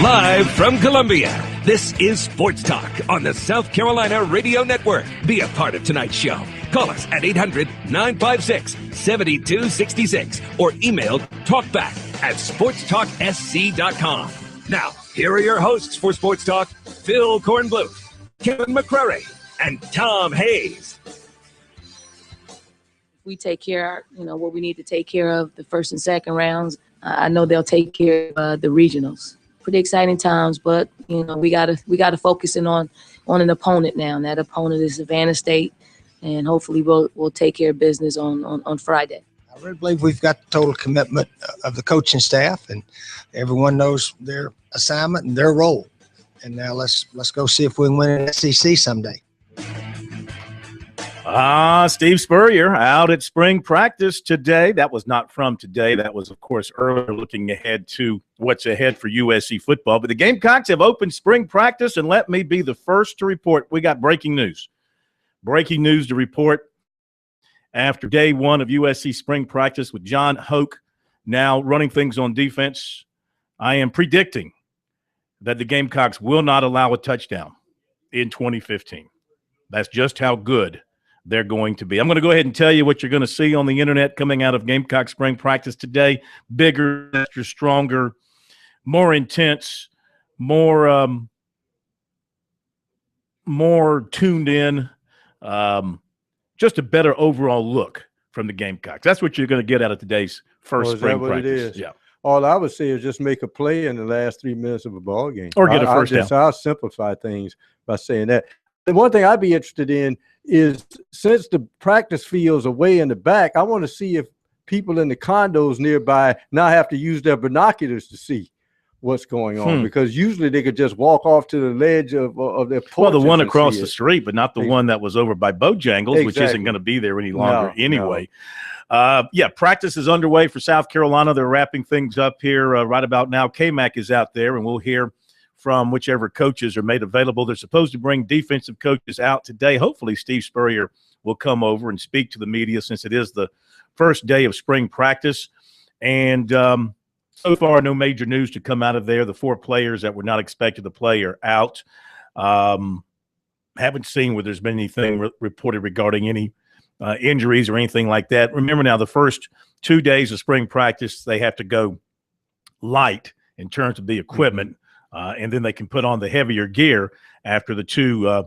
Live from Columbia, this is Sports Talk on the South Carolina Radio Network. Be a part of tonight's show. Call us at 800-956-7266 or email talkback@sportstalksc.com. Now, here are your hosts for Sports Talk, Phil Kornbluth, Kevin McCrary, and Tom Hayes. We take care of, what we need to take care of the first and second rounds. I know they'll take care of the regionals. Pretty exciting times, but we gotta focus in on an opponent now. And that opponent is Savannah State, and hopefully we'll take care of business on Friday. I really believe we've got the total commitment of the coaching staff, and everyone knows their assignment and their role. And now let's go see if we can win an SEC someday. Steve Spurrier out at spring practice today. That was not from today. That was, of course, earlier, looking ahead to what's ahead for USC football. But the Gamecocks have opened spring practice, and let me be the first to report we got breaking news. Breaking news to report after day one of USC spring practice with John Hoke now running things on defense. I am predicting that the Gamecocks will not allow a touchdown in 2015. That's just how good they're going to be. I'm going to go ahead and tell you what you're going to see on the internet coming out of Gamecock spring practice today. Bigger, faster, stronger, more intense, more tuned in, just a better overall look from the Gamecocks. That's what you're going to get out of today's first spring practice. It is? Yeah. All I would say is just make a play in the last 3 minutes of a ball game. Or get a first down. I'll simplify things by saying that. The one thing I'd be interested in is, since the practice fields are way in the back, I want to see if people in the condos nearby now have to use their binoculars to see what's going on, because usually they could just walk off to the ledge of their porch. Well, the one across the street, but not the one that was over by Bojangles, which isn't going to be there any longer anyway. Practice is underway for South Carolina. They're wrapping things up here right about now. K-Mac is out there, and we'll hear from whichever coaches are made available. They're supposed to bring defensive coaches out today. Hopefully Steve Spurrier will come over and speak to the media, since it is the first day of spring practice. And so far, no major news to come out of there. The 4 players that were not expected to play are out. Haven't seen where there's been anything reported regarding any injuries or anything like that. Remember now, the first 2 days of spring practice, they have to go light in terms of the equipment. And then they can put on the heavier gear after the 2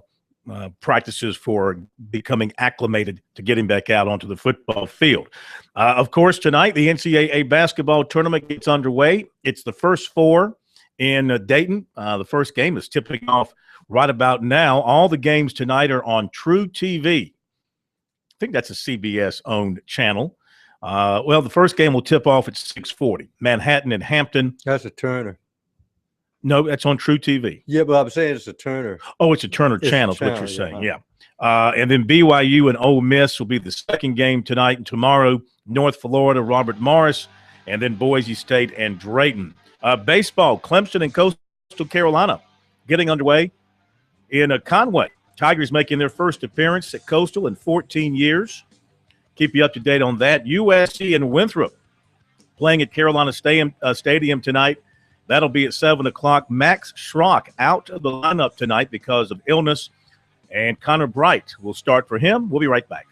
practices for becoming acclimated to getting back out onto the football field. Of course, tonight the NCAA basketball tournament gets underway. It's the first 4 in Dayton. The first game is tipping off right about now. All the games tonight are on True TV. I think that's a CBS-owned channel. The first game will tip off at 6:40. Manhattan and Hampton. That's a Turner. No, that's on True TV. Yeah, but I'm saying it's a Turner. Oh, it's a Turner channel, is what you're saying, yeah. And then BYU and Ole Miss will be the second game tonight, and tomorrow, North Florida, Robert Morris, and then Boise State and Drayton. Baseball, Clemson and Coastal Carolina getting underway in Conway. Tigers making their first appearance at Coastal in 14 years. Keep you up to date on that. USC and Winthrop playing at Carolina Stadium tonight. That'll be at 7 o'clock. Max Schrock out of the lineup tonight because of illness, and Connor Bright will start for him. We'll be right back.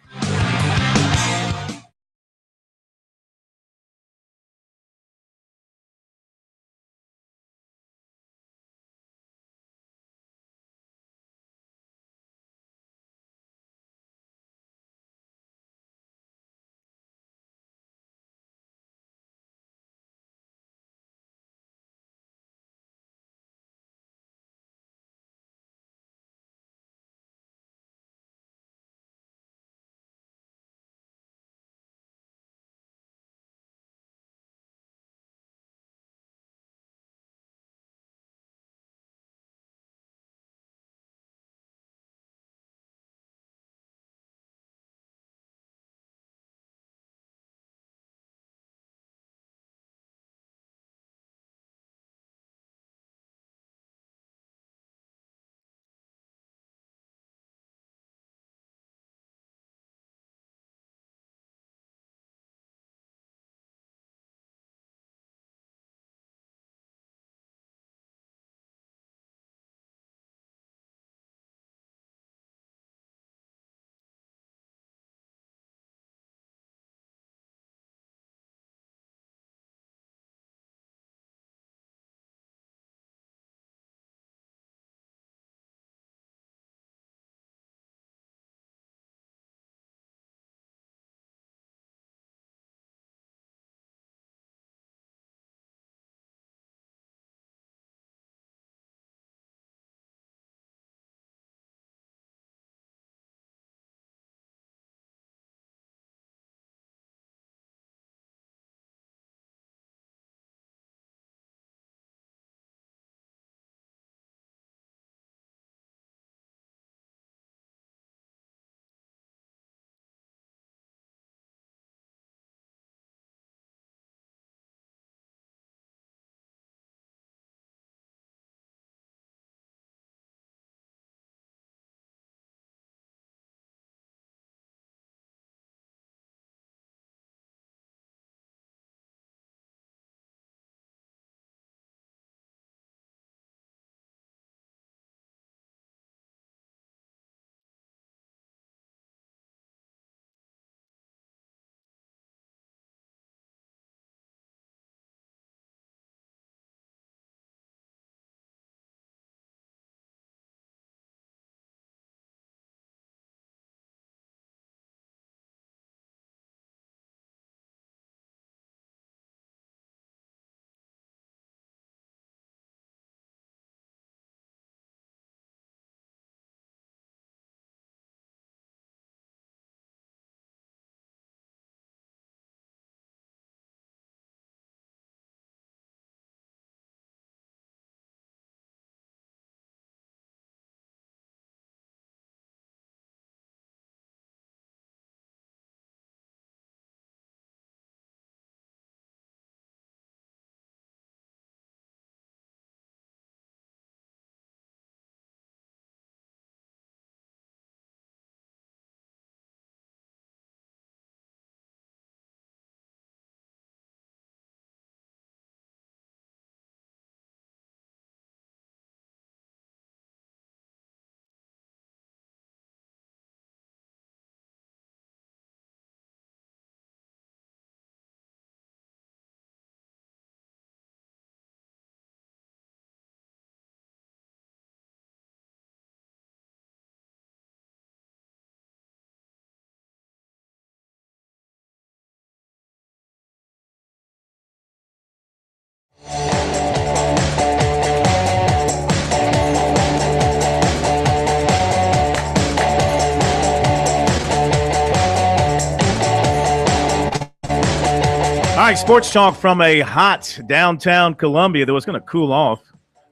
right, sports talk from a hot downtown Columbia that was going to cool off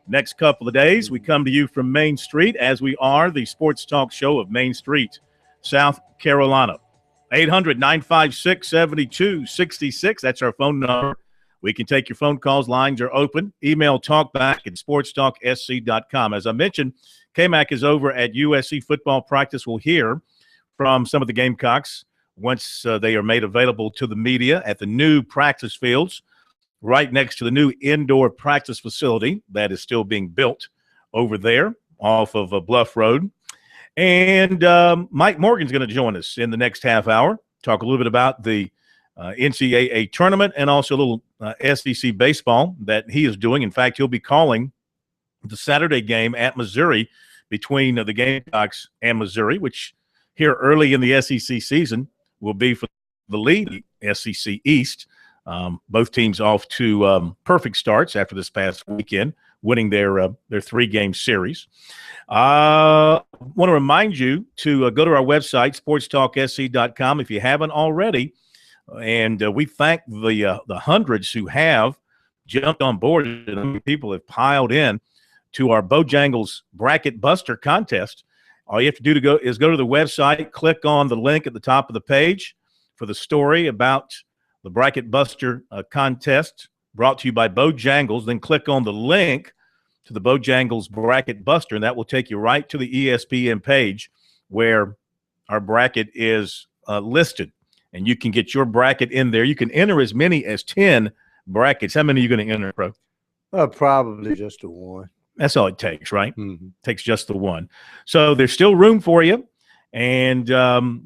next couple of days. We come to you from Main Street, as we are the sports talk show of Main Street, South Carolina. 800-956-7266. That's our phone number. We can take your phone calls. Lines are open. Email talkback@sportstalksc.com. As I mentioned, K-Mac is over at USC football practice. We'll hear from some of the Gamecocks once they are made available to the media at the new practice fields right next to the new indoor practice facility that is still being built over there off of Bluff Road. And Mike Morgan's going to join us in the next half hour, talk a little bit about the NCAA tournament and also a little SEC baseball that he is doing. In fact, he'll be calling the Saturday game at Missouri between the Gamecocks and Missouri, which here early in the SEC season will be for the lead, SEC East. Both teams off to perfect starts after this past weekend, winning their 3-game series. I want to remind you to go to our website, sportstalksc.com, if you haven't already. And we thank the hundreds who have jumped on board, and people have piled in to our Bojangles Bracket Buster contest. All you have to do is go to the website, click on the link at the top of the page for the story about the Bracket Buster contest brought to you by Bojangles. Then click on the link to the Bojangles Bracket Buster, and that will take you right to the ESPN page where our bracket is listed. And you can get your bracket in there. You can enter as many as 10 brackets. How many are you going to enter, Pro? Probably just the one. That's all it takes, right? Mm-hmm. Takes just the one. So there's still room for you. And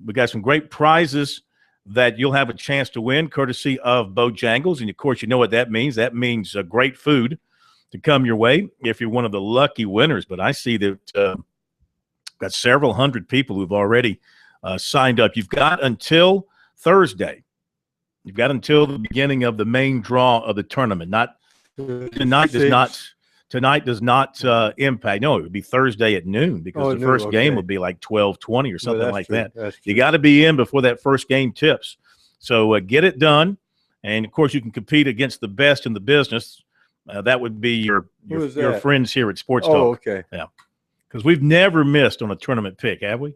we got some great prizes that you'll have a chance to win, courtesy of Bojangles. And, of course, you know what that means. That means great food to come your way if you're one of the lucky winners. But I see that got several hundred people who've already signed up. You've got until Thursday. You've got until the beginning of the main draw of the tournament. Tonight does not impact. No, it would be Thursday at noon because the first game would be like 12:20 or something like that. You got to be in before that first game tips. So get it done. And, of course, you can compete against the best in the business. That would be your friends here at Sports Talk. Oh, okay. Yeah. Because we've never missed on a tournament pick, have we?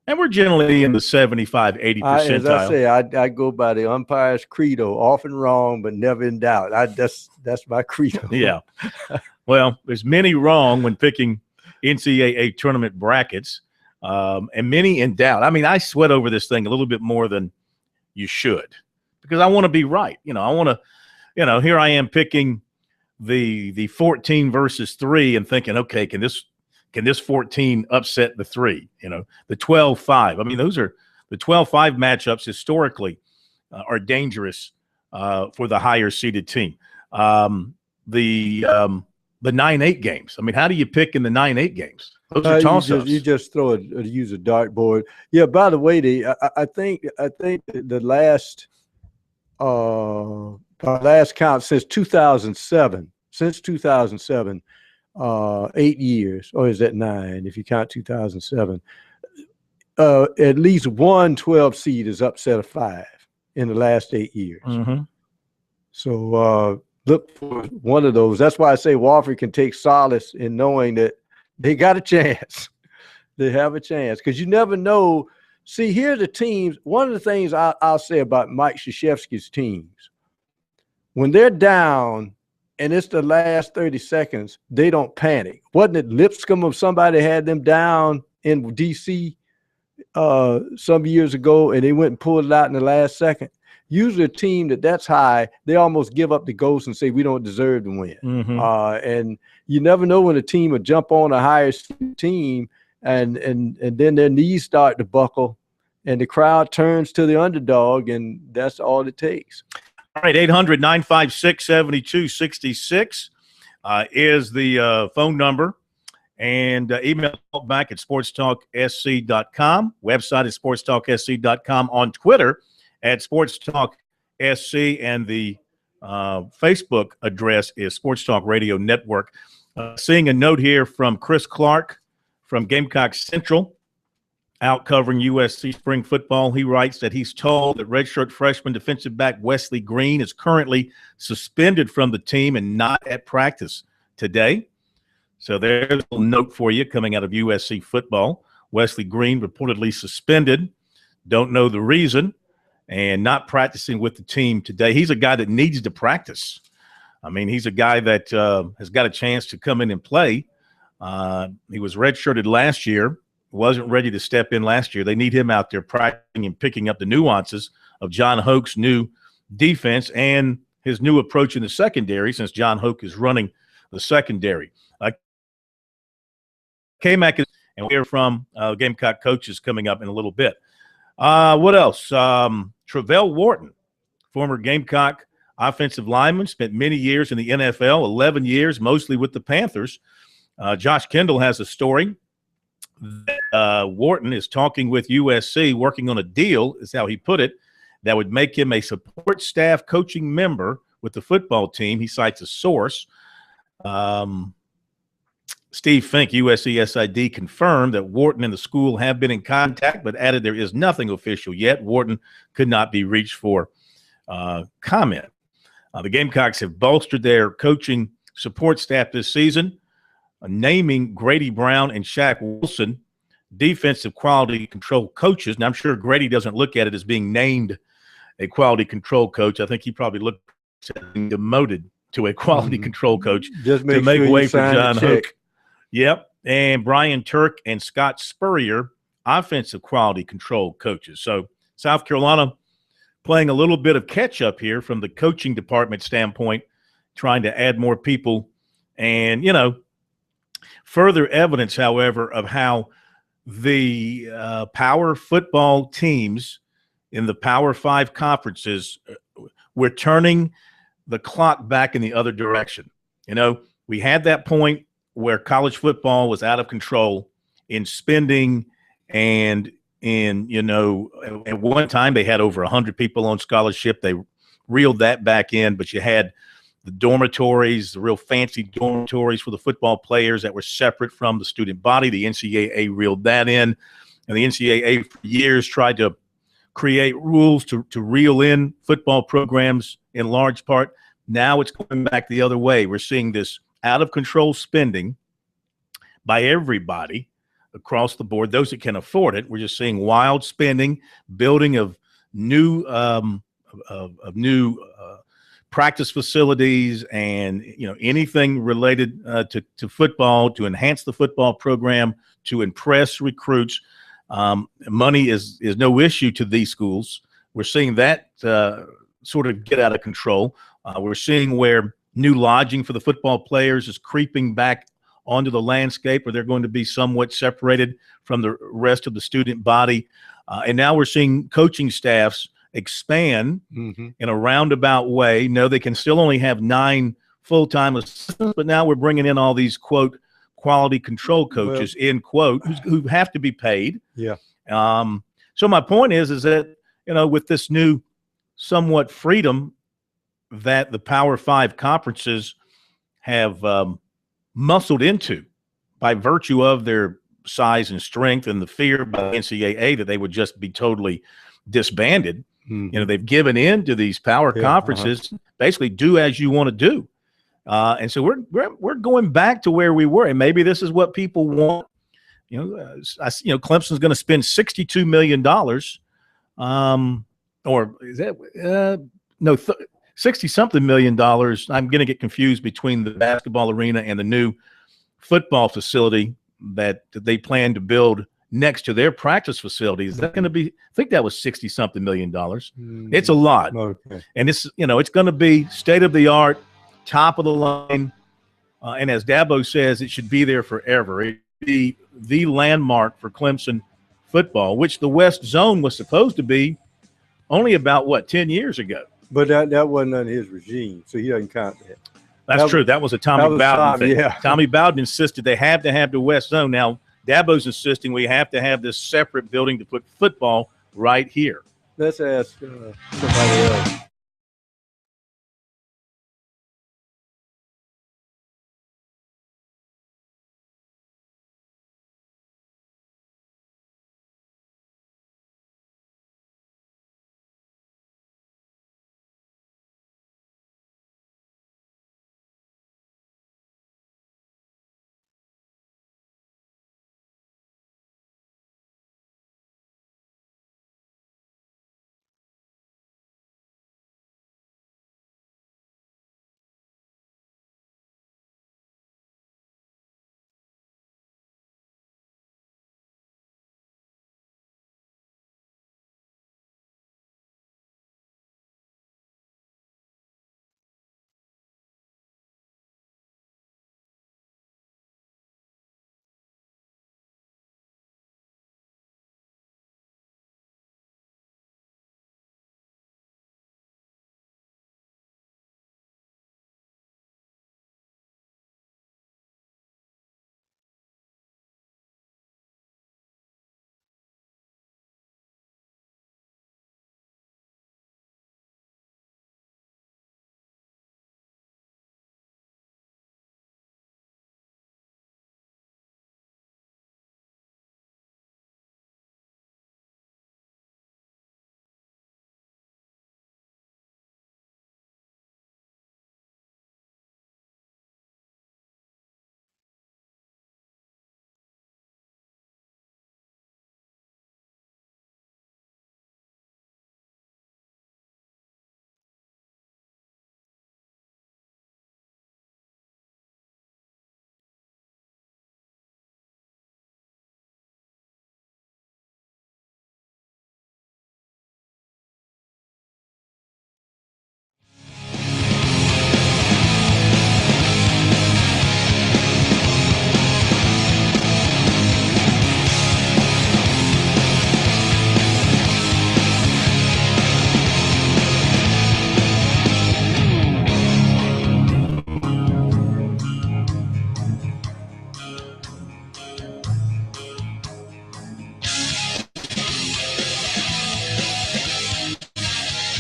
And we're generally in the 75, 80 percentile. As I say, I go by the umpire's credo, often wrong, but never in doubt. That's my credo. Yeah. Well, there's many wrong when picking NCAA tournament brackets, and many in doubt. I mean, I sweat over this thing a little bit more than you should because I want to be right. I want to, here I am picking the 14 versus 3 and thinking, okay, can this 14 upset the 3? The 12-5. I mean, those are the 12-5 matchups historically are dangerous for the higher seeded team. The 9-8 games. I mean, how do you pick in the 9-8 games? Those are toss-ups. You just use a dartboard. Yeah. By the way, I think the last count since 2007. 8 years, or is that 9 if you count 2007? At least one 12 seed is upset a 5 in the last 8 years. Mm-hmm. So look for one of those. That's why I say Wofford can take solace in knowing that they got a chance. They have a chance because you never know. See, here are the teams. One of the things I'll say about Mike Krzyzewski's teams, when they're down and it's the last 30 seconds, they don't panic. Wasn't it Lipscomb or somebody had them down in D.C. Some years ago, and they went and pulled it out in the last second? Usually a team that's high, they almost give up the ghost and say, we don't deserve to win. Mm-hmm. And you never know when a team will jump on a higher team and then their knees start to buckle and the crowd turns to the underdog, and that's all it takes. All right, 800-956-7266 is the phone number. And email back at sportstalksc.com. Website is sportstalksc.com. On Twitter at SportsTalkSC, and the Facebook address is Sports Talk Radio Network. Seeing a note here from Chris Clark from Gamecock Central. out covering USC spring football. He writes that he's told that redshirt freshman defensive back Wesley Green is currently suspended from the team and not at practice today. So there's a little note for you coming out of USC football. Wesley Green reportedly suspended. Don't know the reason, and not practicing with the team today. He's a guy that needs to practice. I mean, he's a guy that has got a chance to come in and play. He was redshirted last year, wasn't ready to step in last year. They need him out there practicing and picking up the nuances of John Hoke's new defense and his new approach in the secondary, since John Hoke is running the secondary. K-Mac, and we hear from Gamecock coaches coming up in a little bit. What else? Travell Wharton, former Gamecock offensive lineman, spent many years in the NFL, 11 years, mostly with the Panthers. Josh Kendall has a story that Wharton is talking with USC, working on a deal, is how he put it, that would make him a support staff coaching member with the football team. He cites a source. Steve Fink, USC SID, confirmed that Wharton and the school have been in contact, but added there is nothing official yet. Wharton could not be reached for comment. The Gamecocks have bolstered their coaching support staff this season, naming Grady Brown and Shaq Wilson defensive quality control coaches. And I'm sure Grady doesn't look at it as being named a quality control coach. I think he probably looked at being demoted to a quality control coach Just to make sure way you for sign the John check. Hoke. Yep. And Brian Turk and Scott Spurrier, offensive quality control coaches. So South Carolina playing a little bit of catch up here from the coaching department standpoint, trying to add more people. And, you know, further evidence, however, of how the power football teams in the Power 5 conferences, we're turning the clock back in the other direction. You know, we had that point where college football was out of control in spending, and in, you know, at one time they had over 100 people on scholarship. They reeled that back in, but you had the dormitories, the real fancy dormitories for the football players that were separate from the student body. The NCAA reeled that in, and the NCAA for years tried to create rules to reel in football programs in large part. Now it's going back the other way. We're seeing this out of control spending by everybody across the board, those that can afford it. We're just seeing wild spending, building of new practice facilities, and, you know, anything related to football, to enhance the football program, to impress recruits. Money is no issue to these schools. We're seeing that sort of get out of control. We're seeing where new lodging for the football players is creeping back onto the landscape, where they're going to be somewhat separated from the rest of the student body. And now we're seeing coaching staffs expand in a roundabout way. No, they can still only have 9 full-time assistants, but now we're bringing in all these, quote, quality control coaches, end quote, who have to be paid. Yeah. So my point is that, you know, with this new somewhat freedom that the Power 5 conferences have muscled into by virtue of their size and strength, and the fear by the NCAA that they would just be totally disbanded. You know, they've given in to these power conferences, basically do as you want to do. And so we're going back to where we were, and maybe this is what people want. You know, Clemson's going to spend $62 million, or is that no, 60-something million dollars. I'm going to get confused between the basketball arena and the new football facility that they plan to build next to their practice facilities. Is that going to be, I think that was $60-something million. It's a lot. Okay. And it's, you know, it's going to be state of the art, top of the line. And as Dabo says, it should be there forever. It should be the landmark for Clemson football, which the West Zone was supposed to be only about, 10 years ago. But that wasn't under his regime, so he doesn't count that. That's true. That was a Tommy Bowden thing. Yeah. Tommy Bowden insisted they have to have the West Zone. Now, Dabo's insisting we have to have this separate building to put football right here. Let's ask somebody else.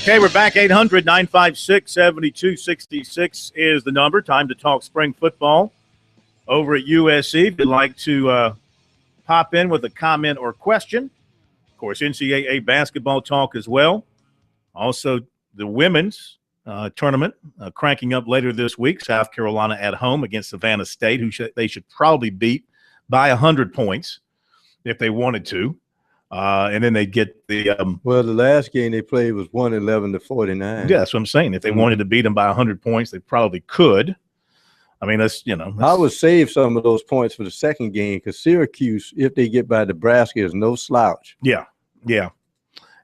Okay, we're back. 800-956-7266 is the number. Time to talk spring football over at USC. If you'd like to pop in with a comment or question. Of course, NCAA basketball talk as well. Also, the women's tournament cranking up later this week. South Carolina at home against Savannah State, who they should probably beat by 100 points if they wanted to. And then they get the well, the last game they played was 111-49. Yeah, that's what I'm saying. If they wanted to beat them by 100 points, they probably could. I mean, I would save some of those points for the second game because Syracuse, if they get by Nebraska, is no slouch. Yeah.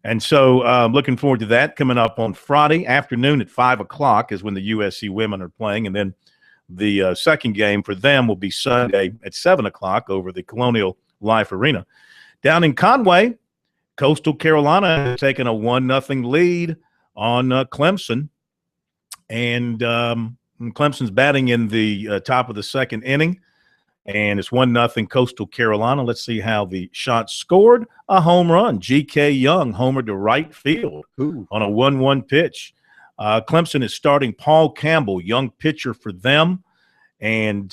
And so looking forward to that coming up on Friday afternoon at 5 o'clock is when the USC women are playing. And then the second game for them will be Sunday at 7 o'clock over the Colonial Life Arena. Down in Conway, Coastal Carolina has taken a 1-0 lead on Clemson. And Clemson's batting in the top of the second inning. And it's 1-0 Coastal Carolina. Let's see how the shots scored. A home run. G.K. Young homered to right field on a 1-1 pitch. Clemson is starting Paul Campbell, young pitcher for them. And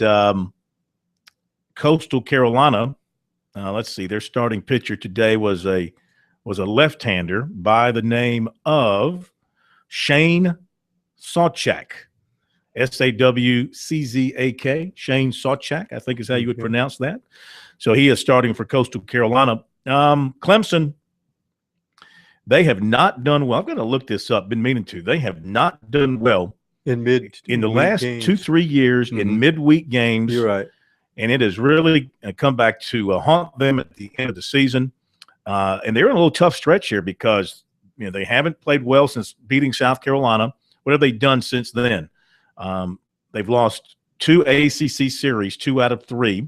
Coastal Carolina, let's see, their starting pitcher today was a left-hander by the name of Shane Sawchak. Sawczak, Shane Sawchak, I think is how you would pronounce that. So he is starting for Coastal Carolina. Clemson, they have not done well. I'm going to look this up. Been meaning to. They have not done well in the last games. 2-3 years in midweek games. You're right. And it has really come back to haunt them at the end of the season. And they're in a little tough stretch here because they haven't played well since beating South Carolina. What have they done since then? They've lost 2 ACC series, 2 out of 3.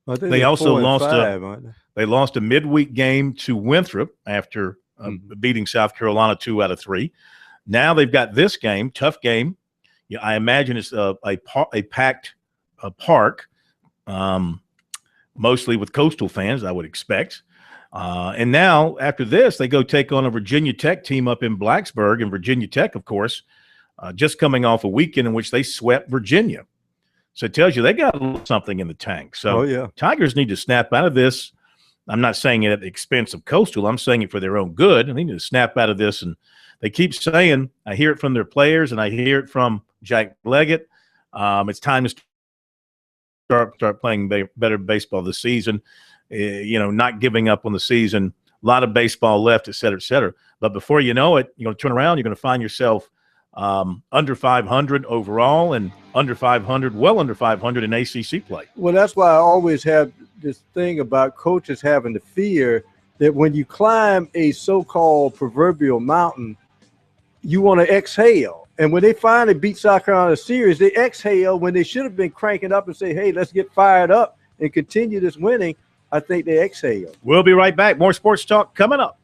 They also lost they lost a midweek game to Winthrop after beating South Carolina 2 out of 3. Now they've got this game, tough game. I imagine it's a packed park, mostly with Coastal fans, I would expect. And now after this, they go take on a Virginia Tech team up in Blacksburg, and Virginia Tech, of course, just coming off a weekend in which they swept Virginia. So it tells you they got a little something in the tank. So Tigers need to snap out of this. I'm not saying it at the expense of Coastal. I'm saying it for their own good. They need to snap out of this. And they keep saying, I hear it from their players and I hear it from Jack Leggett. It's time to start playing better baseball this season. Not giving up on the season. A lot of baseball left, et cetera, et cetera. But before you know it, you're going to turn around. You're going to find yourself under 500 overall and under 500 in ACC play. Well, that's why I always have this thing about coaches having the fear that when you climb a so-called proverbial mountain, you want to exhale. And when they finally beat South Carolina series, they exhale when they should have been cranking up and say, hey, let's get fired up and continue this winning. I think they exhale. We'll be right back. More sports talk coming up.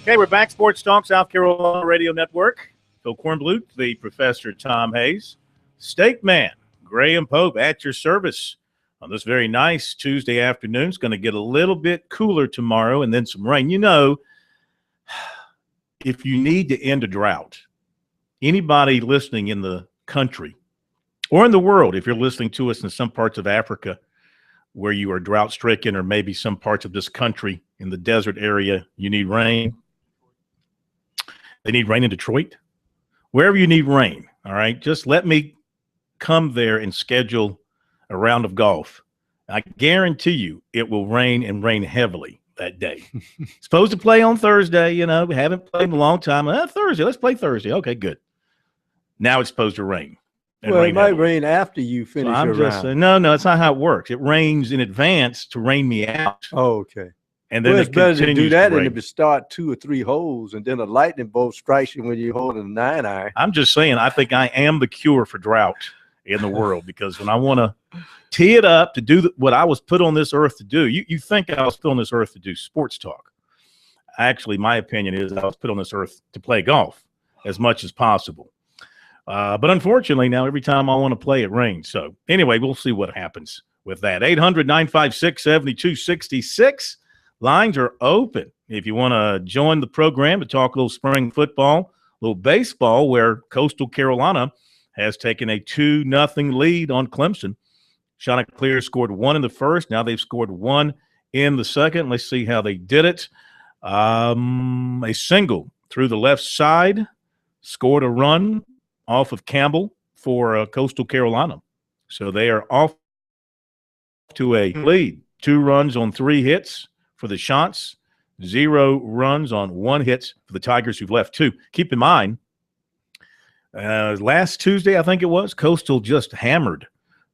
Okay, we're back. Sports Talk, South Carolina Radio Network. Phil Kornbluth, the Professor Tom Hayes, Steak Man, Graham Pope at your service on this very nice Tuesday afternoon. It's going to get a little bit cooler tomorrow and then some rain. You know, if you need to end a drought, anybody listening in the country or in the world, if you're listening to us in some parts of Africa where you are drought stricken, or maybe some parts of this country in the desert area, you need rain. They need rain in Detroit. Wherever you need rain, all right, just let me come there and schedule a round of golf. I guarantee you it will rain and rain heavily that day. Supposed to play on Thursday, you know, we haven't played in a long time. Thursday, let's play Thursday. Okay, good. Now it's supposed to rain. Well, it might rain after you finish your round. Saying, no, that's not how it works. It rains in advance to rain me out. Oh, okay. And then it's better to do that than to start 2 or 3 holes and then a lightning bolt strikes you when you're holding a 9-iron. I'm just saying, I think I am the cure for drought in the world, because when I want to tee it up to do what I was put on this earth to do, you think I was put on this earth to do sports talk. Actually, my opinion is I was put on this earth to play golf as much as possible. But unfortunately, now every time I want to play, it rains. So anyway, we'll see what happens with that. 800-956-7266. Lines are open if you want to join the program to talk a little spring football, a little baseball, where Coastal Carolina has taken a 2-0 lead on Clemson. Chanticleer scored 1 in the first. Now they've scored 1 in the second. Let's see how they did it. A single through the left side, scored a run off of Campbell for Coastal Carolina. So they are off to a lead. 2 runs on 3 hits for the Chants, 0 runs on 1 hit for the Tigers, who've left 2. Keep in mind, last Tuesday, I think it was, Coastal just hammered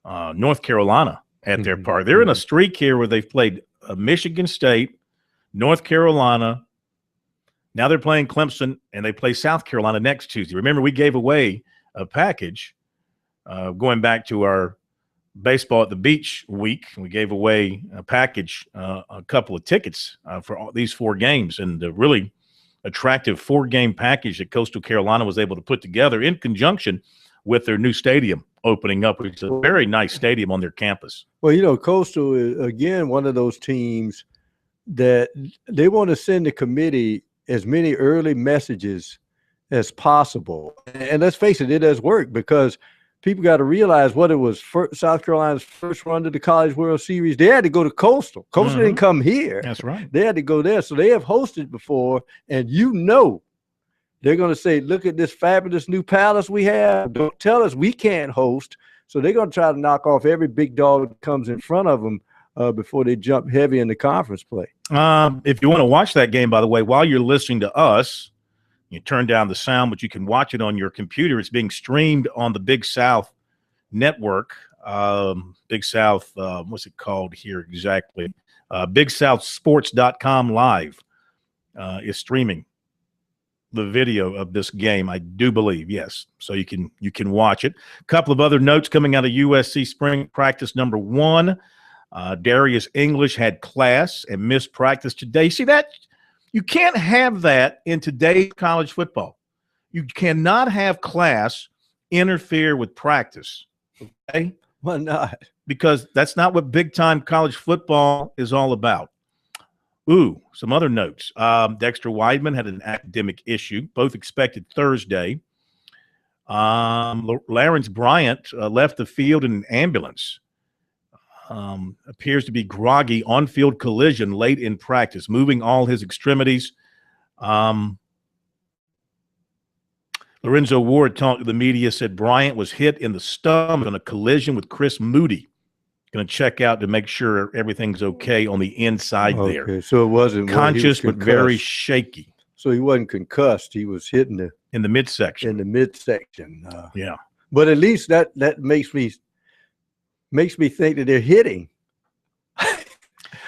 North Carolina at their park. They're in a streak here where they've played Michigan State, North Carolina. Now they're playing Clemson, and they play South Carolina next Tuesday. Remember, we gave away a package going back to our Baseball at the Beach week. We gave away a package, a couple of tickets for these 4 games, and a really attractive 4-game package that Coastal Carolina was able to put together in conjunction with their new stadium opening up, which is a very nice stadium on their campus. Well, you know, Coastal is, again, one of those teams that they want to send the committee as many early messages as possible. And let's face it, it does work, because people got to realize what it was. South Carolina's first run to the College World Series, they had to go to Coastal. Coastal didn't come here. That's right. They had to go there. So they have hosted before, and you know they're going to say, look at this fabulous new palace we have. Don't tell us we can't host. So they're going to try to knock off every big dog that comes in front of them before they jump heavy in the conference play. If you want to watch that game, by the way, while you're listening to us, you turn down the sound, but you can watch it on your computer. It's being streamed on the Big South network. Big South, what's it called here exactly? BigSouthSports.com live is streaming the video of this game, I do believe, yes. So you can watch it. A couple of other notes coming out of USC spring practice number 1. Darius English had class and missed practice today. See that? You can't have that in today's college football. You cannot have class interfere with practice. Okay? Why not? Because that's not what big-time college football is all about. Ooh, some other notes. Dexter Weidman had an academic issue, both expected Thursday. Lawrence Bryant left the field in an ambulance. Appears to be groggy, on-field collision late in practice, moving all his extremities. Lorenzo Ward talked to the media, said Bryant was hit in the stomach on a collision with Chris Moody. Going to check out to make sure everything's okay on the inside there. Okay, so it wasn't conscious, but very shaky. So he wasn't concussed. He was hit in the midsection. In the midsection. Yeah. But at least that makes me think that they're hitting.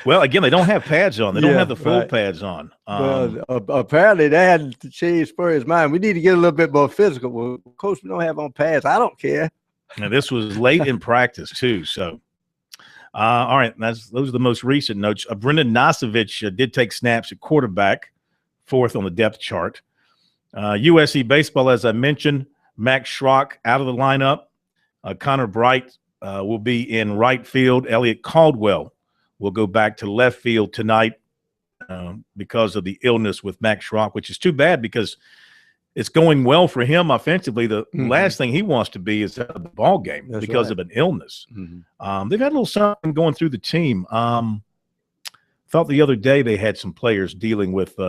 Well, again, they don't have pads on. They don't have the full pads on. Well, apparently they had to change Spurrier's mind. We need to get a little bit more physical. Well, Coach, we don't have on pads. I don't care. Now, this was late in practice, too. So, all right, those are the most recent notes. Brendan Nosovich did take snaps at quarterback fourth on the depth chart. USC baseball, as I mentioned, Max Schrock out of the lineup. Connor Bright will be in right field. Elliot Caldwell will go back to left field tonight because of the illness with Max Schrock, which is too bad because it's going well for him offensively. The last thing he wants to be is out of the ball game because of an illness. They've had a little something going through the team. Thought the other day they had some players dealing with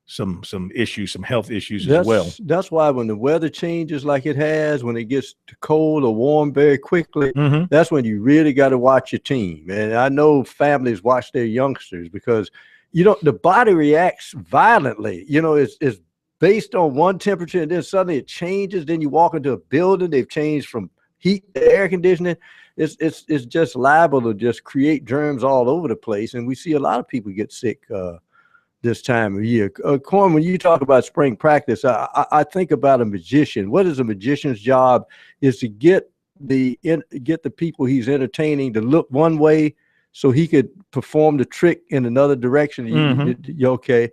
some issues, some health issues as well. That's why when the weather changes like it has, when it gets cold or warm very quickly, that's when you really got to watch your team. And I know families watch their youngsters because, the body reacts violently. It's based on one temperature, and then suddenly it changes. Then you walk into a building, they've changed from heat to air conditioning. It's just liable to just create germs all over the place. And we see a lot of people get sick this time of year. Corn, when you talk about spring practice, I think about a magician. What is a magician's job? Is to get the people he's entertaining to look one way so he could perform the trick in another direction. You okay?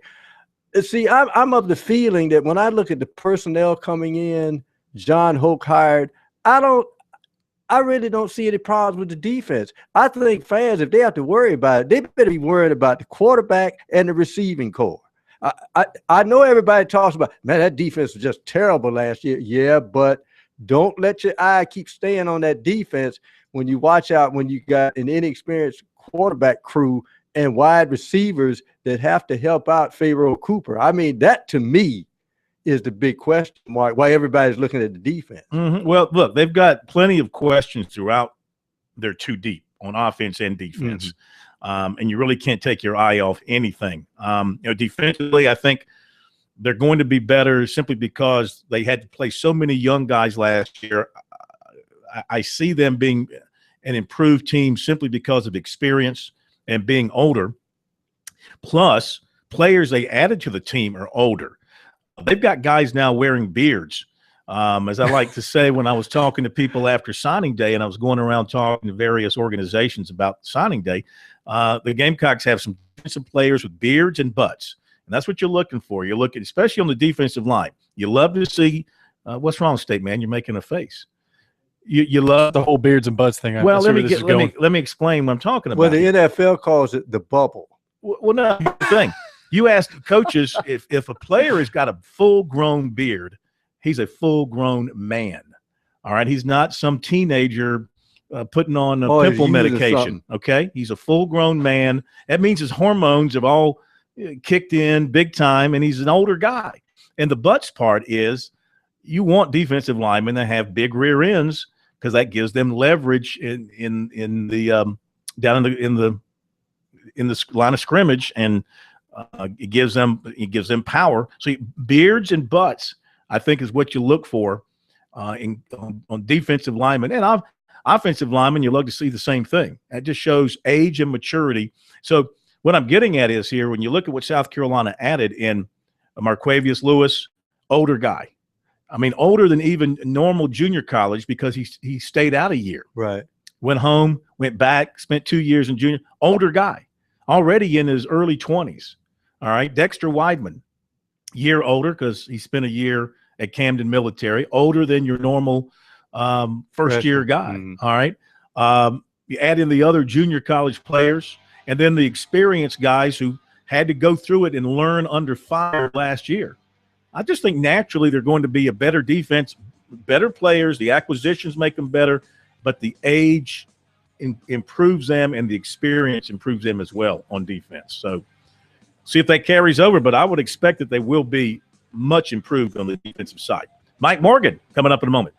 See, I'm of the feeling that when I look at the personnel coming in, John Hoke hired, I really don't see any problems with the defense. I think fans, if they have to worry about it, they better be worried about the quarterback and the receiving core. I know everybody talks about, man, that defense was just terrible last year. Yeah, but don't let your eye keep staying on that defense when you watch out when you got an inexperienced quarterback crew and wide receivers that have to help out Pharaoh Cooper. I mean, that to me is the big question mark why everybody's looking at the defense. Well, look, they've got plenty of questions throughout their two deep on offense and defense. And you really can't take your eye off anything. Defensively, I think they're going to be better simply because they had to play so many young guys last year. I see them being an improved team simply because of experience and being older. Plus, players they added to the team are older. They've got guys now wearing beards. As I like to say when I was talking to people after signing day and I was going around talking to various organizations about signing day, the Gamecocks have some defensive players with beards and butts. And that's what you're looking for. You're looking, especially on the defensive line. You love to see what's wrong, State Man? You're making a face. You love the whole beards and butts thing. Well, let me explain what I'm talking about. Well, the NFL calls it the bubble. Well, no, here's the thing. You ask coaches if a player has got a full-grown beard, he's a full-grown man. All right, he's not some teenager putting on a pimple medication. Okay, he's a full-grown man. That means his hormones have all kicked in big time, and he's an older guy. And the butts part is you want defensive linemen to have big rear ends because that gives them leverage in the down in the line of scrimmage, and it gives them power. So beards and butts, I think, is what you look for on defensive linemen and offensive linemen. You love to see the same thing. That just shows age and maturity. So what I'm getting at is here when you look at what South Carolina added in Marquavius Lewis, older guy. I mean, older than even normal junior college because he stayed out a year. Right. Went home, went back, spent 2 years in junior. Older guy, already in his early 20s. All right. Dexter Weidman, year older because he spent a year at Camden Military, older than your normal first-year guy. All right. You add in the other junior college players and then the experienced guys who had to go through it and learn under fire last year. I just think naturally they're going to be a better defense, better players. The acquisitions make them better, but the age improves them and the experience improves them as well on defense. So see if that carries over, but I would expect that they will be much improved on the defensive side. Mike Morgan coming up in a moment.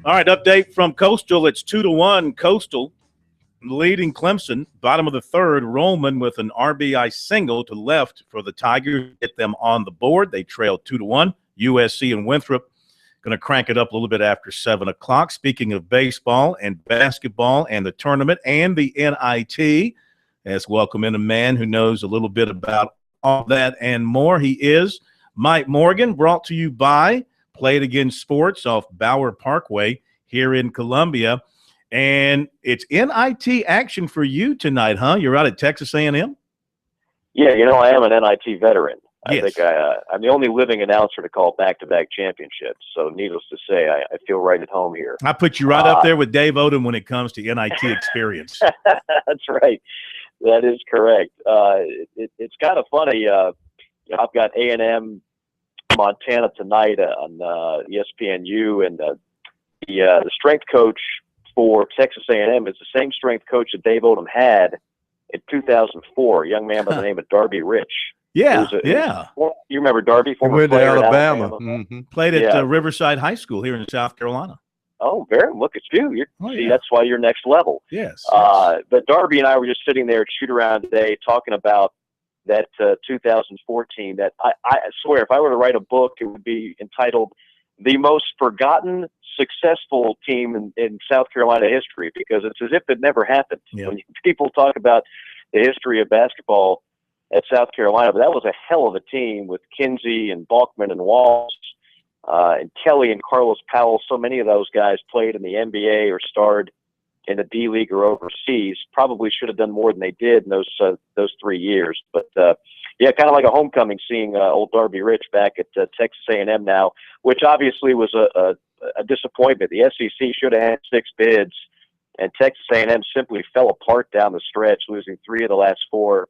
All right, update from Coastal. It's 2-1 Coastal leading Clemson. Bottom of the third, Rollman with an RBI single to left for the Tigers. Get them on the board. They trail 2-1. USC and Winthrop going to crank it up a little bit after 7 o'clock. Speaking of baseball and basketball and the tournament and the NIT, let's welcome in a man who knows a little bit about all that and more. He is Mike Morgan, brought to you by Play It Again Sports off Bauer Parkway here in Columbia. And it's NIT action for you tonight, huh? You're out at Texas A&M? Yeah, I am an NIT veteran. Yes. I think I'm the only living announcer to call back-to-back championships. So needless to say, I feel right at home here. I put you right up there with Dave Odom when it comes to NIT experience. That's right. That is correct. It's kind of funny. I've got A&M Montana tonight on ESPNU, and the strength coach for Texas A&M is the same strength coach that Dave Odom had in 2004, a young man by the name of Darby Rich. Yeah. You remember Darby? He went to Alabama. Mm-hmm. Played at Riverside High School here in South Carolina. Oh, look at you. That's why you're next level. Yes. But Darby and I were just sitting there at shoot-around today talking about that 2014. That I swear, if I were to write a book, it would be entitled "The Most Forgotten Successful Team in South Carolina History," because it's as if it never happened. Yeah. When people talk about the history of basketball at South Carolina, but that was a hell of a team with Kinsey and Balkman and Walsh and Kelly and Carlos Powell. So many of those guys played in the NBA or starred in the D League or overseas. Probably should have done more than they did in those 3 years. But kind of like a homecoming seeing old Darby Rich back at Texas A&M now, which obviously was a disappointment. The SEC should have had 6 bids, and Texas A&M simply fell apart down the stretch, losing 3 of the last 4,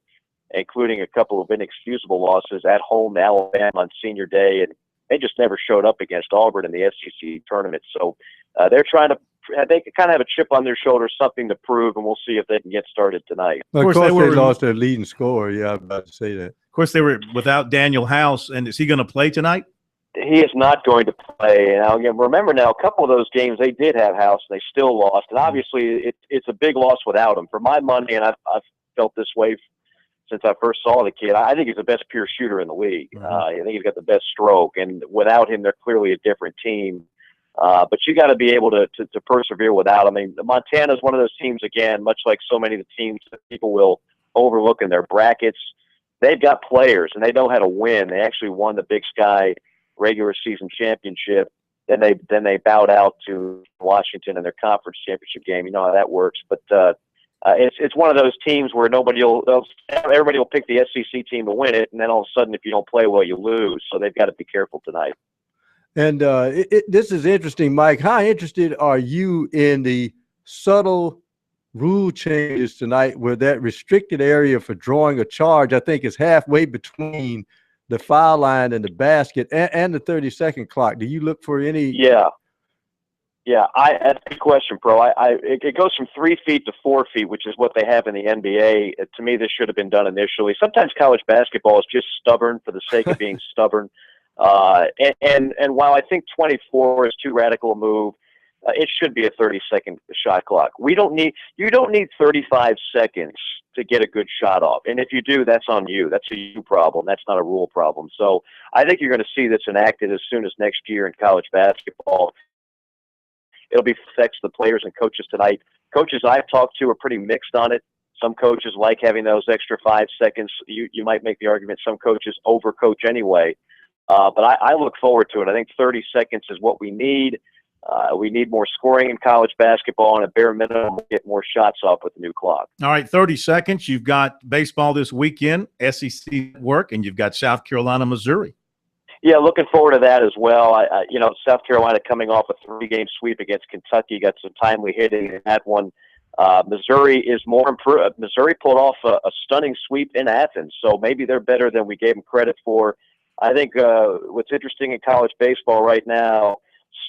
including a couple of inexcusable losses at home to Alabama on senior day, and they just never showed up against Auburn in the SEC tournament. So they kind of have a chip on their shoulder, something to prove, and we'll see if they can get started tonight. Of course, they lost their leading scorer. Yeah, I was about to say that. Of course, they were without Daniel House, and is he going to play tonight? He is not going to play. Now, again, remember now, a couple of those games they did have House, and they still lost. And obviously, it's a big loss without him. For my money, and I've felt this way since I first saw the kid, I think he's the best pure shooter in the league. Mm-hmm. I think he's got the best stroke, and without him, they're clearly a different team. But you got to be able to persevere without him. I mean, Montana is one of those teams, again, much like so many of the teams that people will overlook in their brackets. They've got players, and they know how to win. They actually won the Big Sky regular season championship. Then they bowed out to Washington in their conference championship game. You know how that works. But it's one of those teams where everybody will pick the SEC team to win it, and then all of a sudden, if you don't play well, you lose. So they've got to be careful tonight. And this is interesting, Mike. How interested are you in the subtle rule changes tonight where that restricted area for drawing a charge, I think, is halfway between the foul line and the basket and the 30-second clock? Do you look for any? Yeah. That's a good question, Pro. It goes from 3 feet to 4 feet, which is what they have in the NBA. To me, this should have been done initially. Sometimes college basketball is just stubborn for the sake of being stubborn. And while I think 24 is too radical a move, it should be a 30-second shot clock. You don't need 35 seconds to get a good shot off. And if you do, that's on you. That's a you problem. That's not a rule problem. So I think you're going to see this enacted as soon as next year in college basketball. It'll be affects the players and coaches tonight. Coaches I've talked to are pretty mixed on it. Some coaches like having those extra 5 seconds. You might make the argument some coaches overcoach anyway. But I look forward to it. I think 30 seconds is what we need. We need more scoring in college basketball, and at bare minimum, we'll get more shots off with the new clock. All right, 30 seconds. You've got baseball this weekend, SEC work, and you've got South Carolina, Missouri. Yeah, looking forward to that as well. South Carolina coming off a 3-game sweep against Kentucky, got some timely hitting in that one. Missouri is more improved. Missouri pulled off a stunning sweep in Athens, so maybe they're better than we gave them credit for. I think what's interesting in college baseball right now,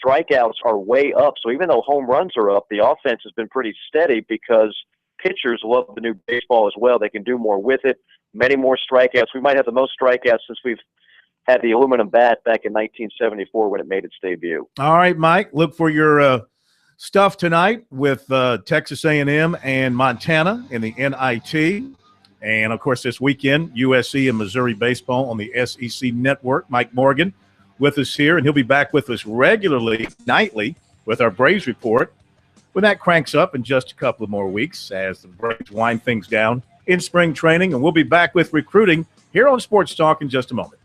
strikeouts are way up. So even though home runs are up, the offense has been pretty steady because pitchers love the new baseball as well. They can do more with it, many more strikeouts. We might have the most strikeouts since we've had the aluminum bat back in 1974 when it made its debut. All right, Mike, look for your stuff tonight with Texas A&M and Montana in the NIT. And, of course, this weekend, USC and Missouri baseball on the SEC Network. Mike Morgan with us here, and he'll be back with us regularly, nightly, with our Braves report. When that cranks up in just a couple of more weeks as the Braves wind things down in spring training. And we'll be back with recruiting here on Sports Talk in just a moment.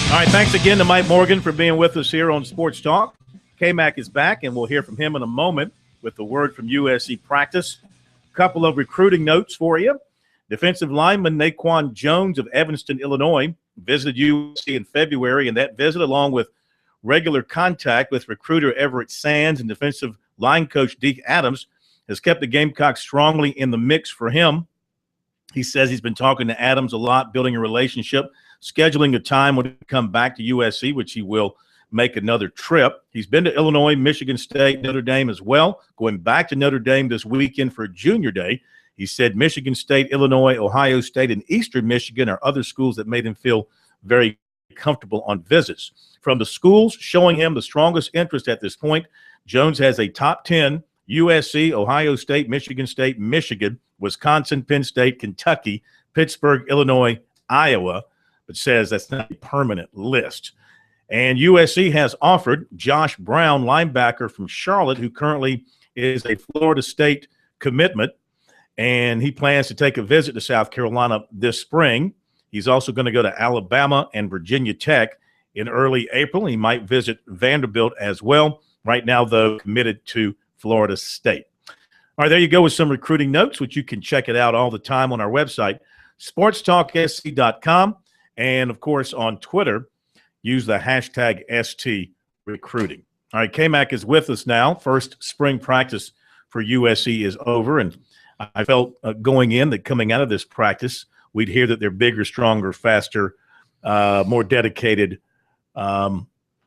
All right, thanks again to Mike Morgan for being with us here on Sports Talk. K-Mac is back, and we'll hear from him in a moment with the word from USC practice. A couple of recruiting notes for you. Defensive lineman Naquan Jones of Evanston, Illinois, visited USC in February, and that visit, along with regular contact with recruiter Everett Sands and defensive line coach Deke Adams, has kept the Gamecocks strongly in the mix for him. He says he's been talking to Adams a lot, building a relationship, scheduling a time when he come back to USC, which he will make another trip. He's been to Illinois, Michigan State, Notre Dame as well, going back to Notre Dame this weekend for Junior Day. He said Michigan State, Illinois, Ohio State, and Eastern Michigan are other schools that made him feel very comfortable on visits. From the schools showing him the strongest interest at this point, Jones has a top 10: USC, Ohio State, Michigan, Wisconsin, Penn State, Kentucky, Pittsburgh, Illinois, Iowa, but says that's not a permanent list. And USC has offered Josh Brown, linebacker from Charlotte, who currently is a Florida State commitment, and he plans to take a visit to South Carolina this spring. He's also going to go to Alabama and Virginia Tech in early April. He might visit Vanderbilt as well. Right now, though, committed to Florida State. All right, there you go with some recruiting notes, which you can check it out all the time on our website, sportstalksc.com. And, of course, on Twitter, use the hashtag #STRecruiting. All right, K-Mac is with us now. First spring practice for USC is over, and I felt going in that coming out of this practice, we'd hear that they're bigger, stronger, faster, more dedicated,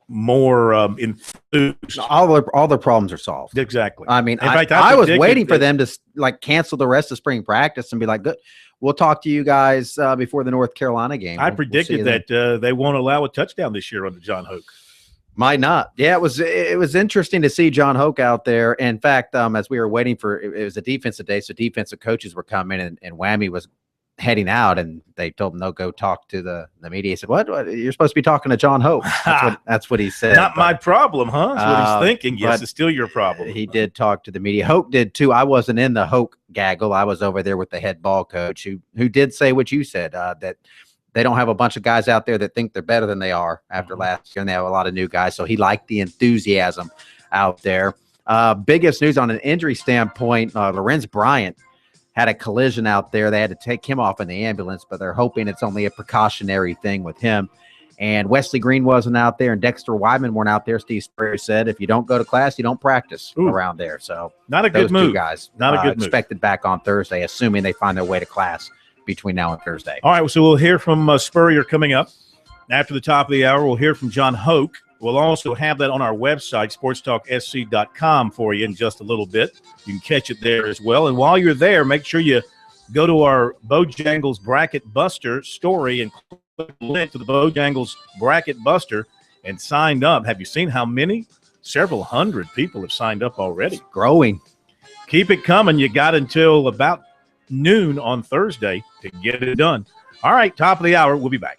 more enthused. All their problems are solved. Exactly. I mean, In fact, I was waiting for that them to like cancel the rest of spring practice and be like, good, we'll talk to you guys before the North Carolina game. I predicted that they won't allow a touchdown this year under John Hoke. Might not. Yeah, it was interesting to see John Hoke out there. In fact, as we were waiting for, it was a defensive day, so defensive coaches were coming, and Whammy was heading out, and they told him, no, go talk to the media. He said, what? You're supposed to be talking to John Hope. That's what he said. Not my problem, huh? That's what he's thinking. Yes, it's still your problem. He did talk to the media. Hope did too. I wasn't in the Hope gaggle. I was over there with the head ball coach who did say what you said, that they don't have a bunch of guys out there that think they're better than they are after last year, and they have a lot of new guys. So he liked the enthusiasm out there. Biggest news on an injury standpoint, Lorenz Bryant had a collision out there. They had to take him off in the ambulance, but they're hoping it's only a precautionary thing with him. And Wesley Green wasn't out there, and Dexter Wyman weren't out there. Steve Spurrier said, if you don't go to class, you don't practice around there. So not a good move. Two guys not a good move. Expected back on Thursday, assuming they find their way to class between now and Thursday. All right, so we'll hear from Spurrier coming up. After the top of the hour, we'll hear from John Hoke. We'll also have that on our website, sportstalksc.com, for you in just a little bit. You can catch it there as well. And while you're there, make sure you go to our Bojangles Bracket Buster story and click the link to the Bojangles Bracket Buster and sign up. Have you seen how many? Several hundred people have signed up already. It's growing. Keep it coming. You got until about noon on Thursday to get it done. All right, top of the hour. We'll be back.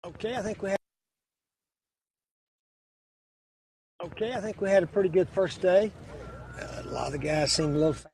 Okay, I think we had a pretty good first day. A lot of the guys seemed a little fast.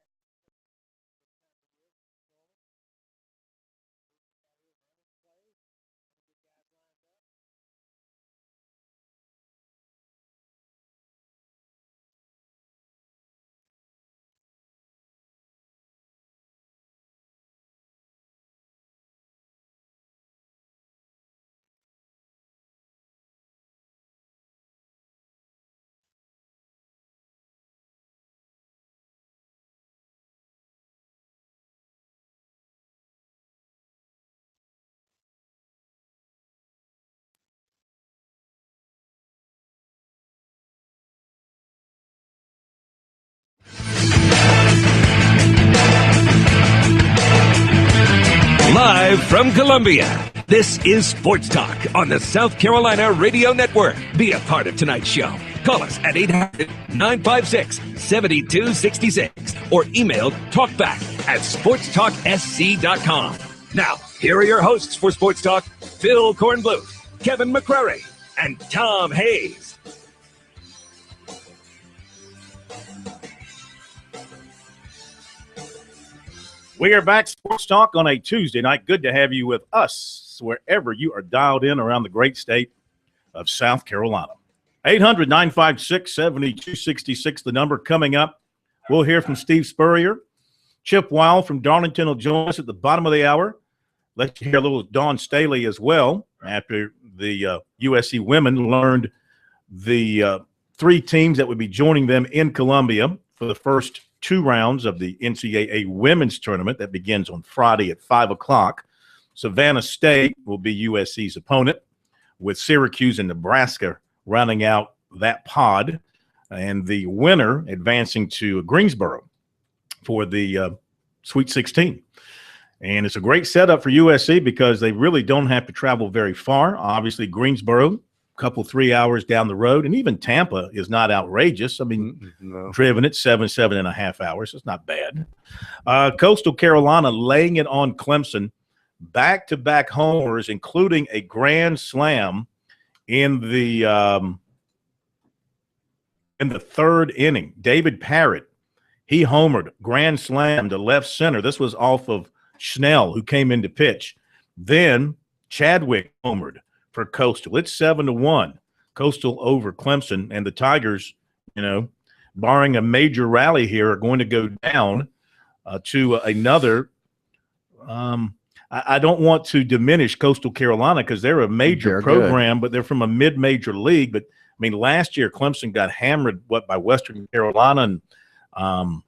Live from Columbia, this is Sports Talk on the South Carolina Radio Network. Be a part of tonight's show. Call us at 800-956-7266 or email talkback@sportstalksc.com. Now, here are your hosts for Sports Talk, Phil Kornbluth, Kevin McCrary, and Tom Hayes. We are back, Sports Talk, on a Tuesday night. Good to have you with us wherever you are dialed in around the great state of South Carolina. 800-956-7266, the number coming up. We'll hear from Steve Spurrier. Chip Weil from Darlington will join us at the bottom of the hour. Let you hear a little Dawn Staley as well after the USC women learned the three teams that would be joining them in Columbia for the first two rounds of the NCAA women's tournament that begins on Friday at 5 o'clock. Savannah State will be USC's opponent, with Syracuse and Nebraska rounding out that pod, and the winner advancing to Greensboro for the Sweet 16. And it's a great setup for USC because they really don't have to travel very far. Obviously, Greensboro, couple 3 hours down the road, and even Tampa is not outrageous. I mean, driven at 7.5 hours. It's not bad. Coastal Carolina laying it on Clemson, back-to-back homers, including a grand slam in the third inning. David Parrott, he homered, grand slam to left center. This was off of Schnell, who came in to pitch. Then Chadwick homered for Coastal. It's 7-1. Coastal over Clemson, and the Tigers, barring a major rally here, are going to go down to another. I don't want to diminish Coastal Carolina because they're a major program, but they're from a mid-major league. But I mean, last year Clemson got hammered by Western Carolina and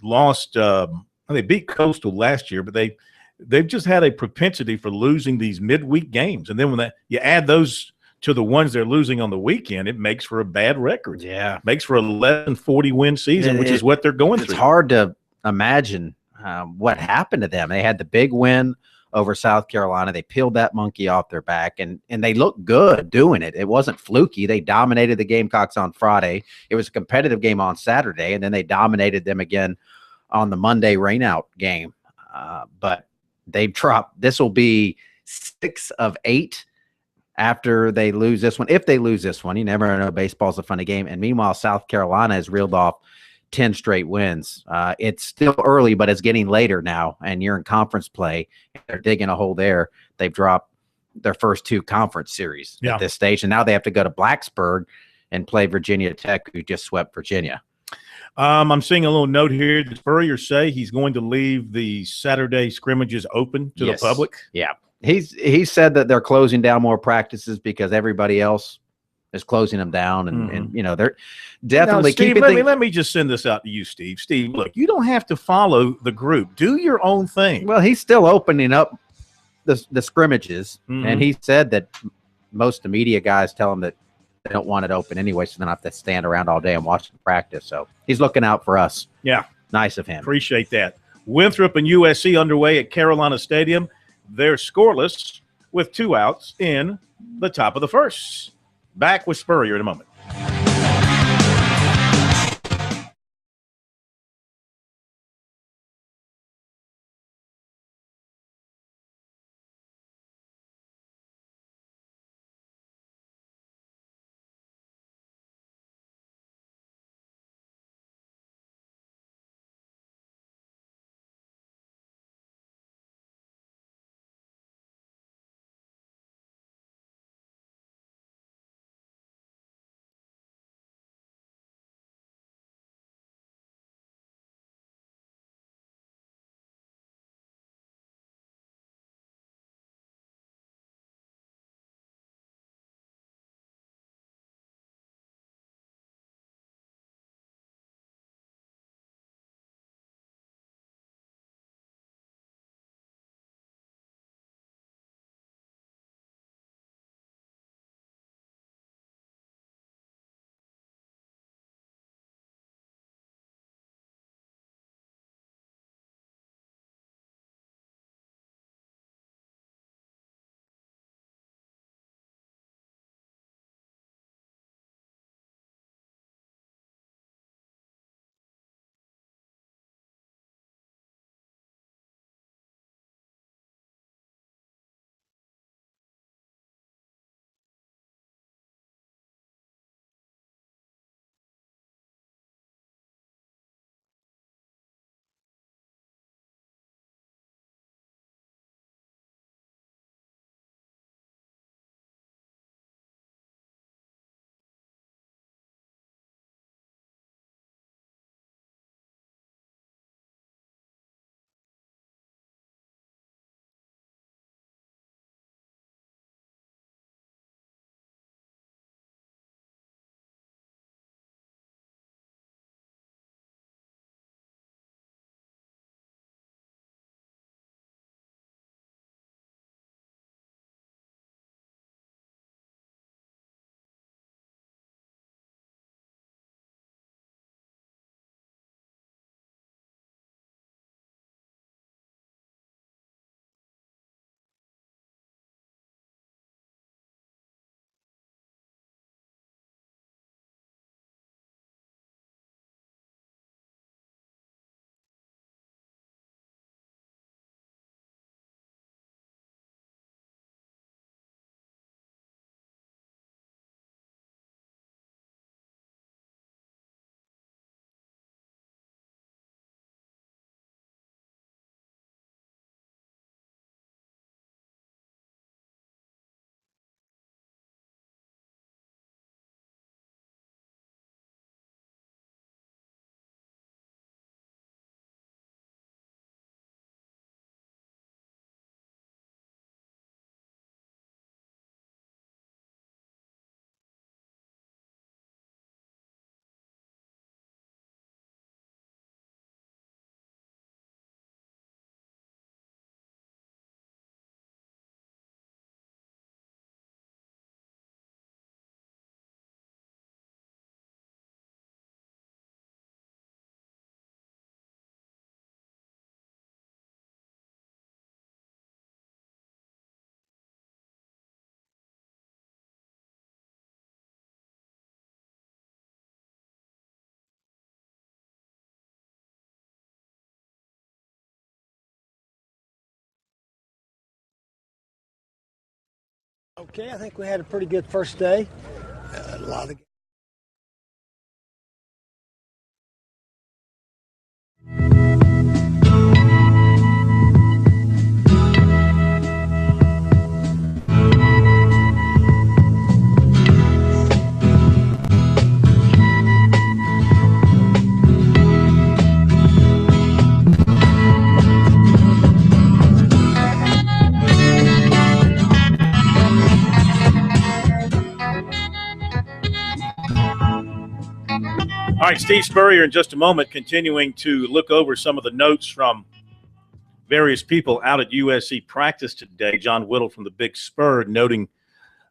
lost. They beat Coastal last year, but they've just had a propensity for losing these midweek games. And then when you add those to the ones they're losing on the weekend, it makes for a bad record. Yeah. Makes for a less than 40-win season, which is what they're going through. It's hard to imagine what happened to them. They had the big win over South Carolina. They peeled that monkey off their back, and they looked good doing it. It wasn't fluky. They dominated the Gamecocks on Friday. It was a competitive game on Saturday, and then they dominated them again on the Monday rainout game. But they've dropped. This will be 6 of 8 after they lose this one. If they lose this one, you never know. Baseball's a funny game. And meanwhile, South Carolina has reeled off 10 straight wins. It's still early, but it's getting later now, and you're in conference play. They're digging a hole there. They've dropped their first 2 conference series at this stage, and now they have to go to Blacksburg and play Virginia Tech, who just swept Virginia. I'm seeing a little note here. Did Spurrier say he's going to leave the Saturday scrimmages open to the public? Yeah. He said that they're closing down more practices because everybody else is closing them down, and they're definitely Steve, let me just send this out to you, Steve. Steve, look, you don't have to follow the group. Do your own thing. Well, he's still opening up the scrimmages, and he said that most of the media guys tell him that they don't want it open anyway, so they don't have to stand around all day and watch them practice. So he's looking out for us. Yeah. Nice of him. Appreciate that. Winthrop and USC underway at Carolina Stadium. They're scoreless with 2 outs in the top of the first. Back with Spurrier in a moment. Okay, I think we had a pretty good first day. A lot of All right, Steve Spurrier in just a moment, continuing to look over some of the notes from various people out at USC practice today. John Whittle from the Big Spur noting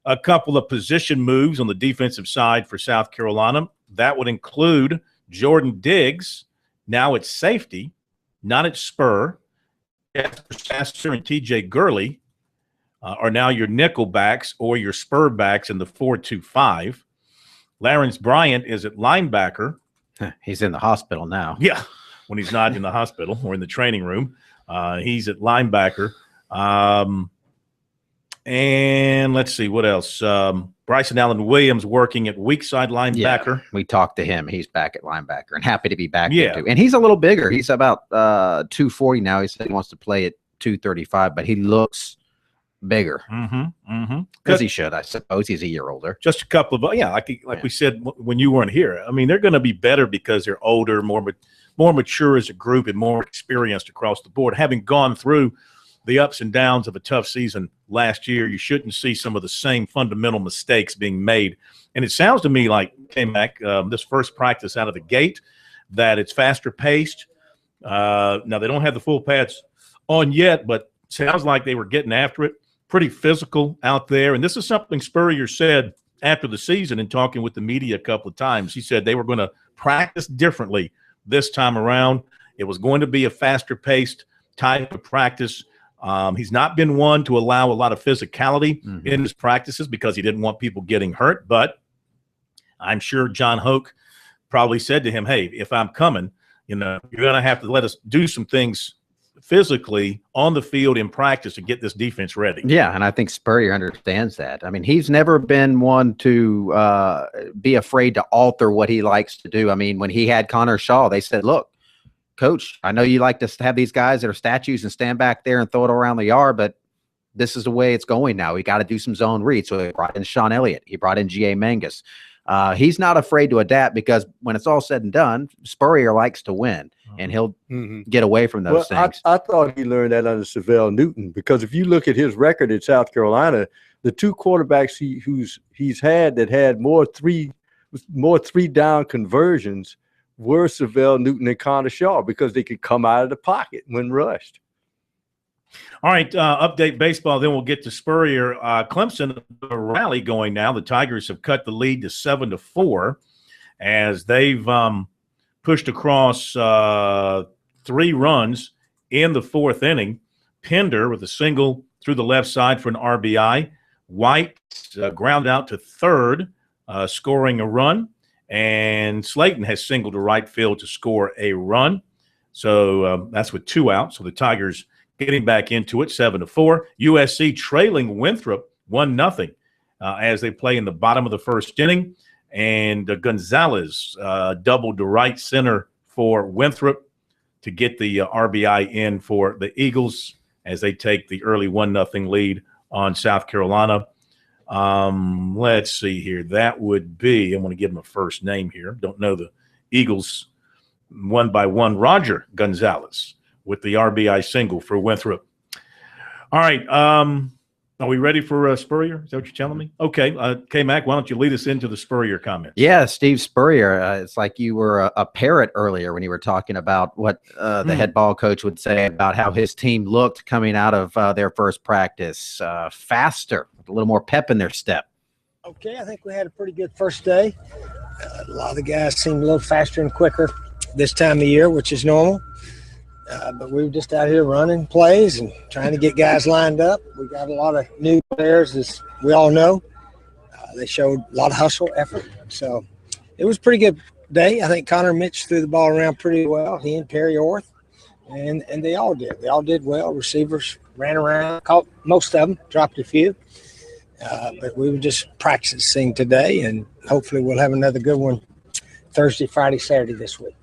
a couple of position moves on the defensive side for South Carolina. That would include Jordan Diggs, now at safety, not at Spur. Jasper Sasser and TJ Gurley are now your nickel backs or your Spur backs in the 4-2-5. Lawrence Bryant is at linebacker. He's in the hospital now. Yeah, when he's not in the hospital or in the training room. He's at linebacker. And let's see, what else? Bryson Allen Williams working at weak side linebacker. Yeah, we talked to him. He's back at linebacker and happy to be back. Yeah. And he's a little bigger. He's about 240 now. He said he wants to play at 235, but he looks bigger. Because he should, I suppose. He's a year older. Just a couple of, like we said when you weren't here. I mean, they're going to be better because they're older, more mature as a group, and more experienced across the board. Having gone through the ups and downs of a tough season last year, you shouldn't see some of the same fundamental mistakes being made. And it sounds to me like, K-Mac, this first practice out of the gate, that it's faster paced. Now, they don't have the full pads on yet, but sounds like they were getting after it. Pretty physical out there. And this is something Spurrier said after the season in talking with the media a couple of times. He said they were going to practice differently this time around. It was going to be a faster paced type of practice. He's not been one to allow a lot of physicality in his practices because he didn't want people getting hurt. But I'm sure John Hoke probably said to him, hey, if I'm coming, you're going to have to let us do some things physically on the field in practice to get this defense ready. Yeah, and I think Spurrier understands that. I mean, he's never been one to be afraid to alter what he likes to do. I mean, when he had Connor Shaw, they said, look, Coach, I know you like to have these guys that are statues and stand back there and throw it around the yard, but this is the way it's going now. We got to do some zone reads. So he brought in Sean Elliott. He brought in G.A. Mangus. He's not afraid to adapt because when it's all said and done, Spurrier likes to win, and he'll get away from those things. I thought he learned that under Savell Newton, because if you look at his record at South Carolina, the two quarterbacks he's had that had more three down conversions were Savell Newton and Connor Shaw, because they could come out of the pocket when rushed. All right, update baseball, then we'll get to Spurrier. Clemson, a rally going now. The Tigers have cut the lead to 7-4 as they've pushed across 3 runs in the 4th inning. Pender with a single through the left side for an RBI. White ground out to third, scoring a run. And Slayton has singled to right field to score a run. So that's with 2 outs. So the Tigers getting back into it, 7-4. USC trailing Winthrop 1-0 as they play in the bottom of the 1st inning. And Gonzalez doubled to right center for Winthrop to get the RBI in for the Eagles as they take the early 1-0 lead on South Carolina. Let's see here. That would be, I'm going to give him a first name here. Don't know the Eagles one by one. Roger Gonzalez with the RBI single for Winthrop. All right. Are we ready for Spurrier? Is that what you're telling me? Okay. K-Mac, why don't you lead us into the Spurrier comments? Yeah, Steve Spurrier. It's like you were a parrot earlier when you were talking about what the head ball coach would say about how his team looked coming out of their first practice. Faster, with a little more pep in their step. Okay, I think we had a pretty good first day. A lot of the guys seemed a little faster and quicker this time of year, which is normal. But we were just out here running plays and trying to get guys lined up. We got a lot of new players, as we all know. They showed a lot of hustle, effort. So it was a pretty good day. I think Connor Mitch threw the ball around pretty well. He and Perry Orth, and they all did. They all did well. Receivers ran around, caught most of them, dropped a few. But we were just practicing today, and hopefully we'll have another good one Thursday, Friday, Saturday this week.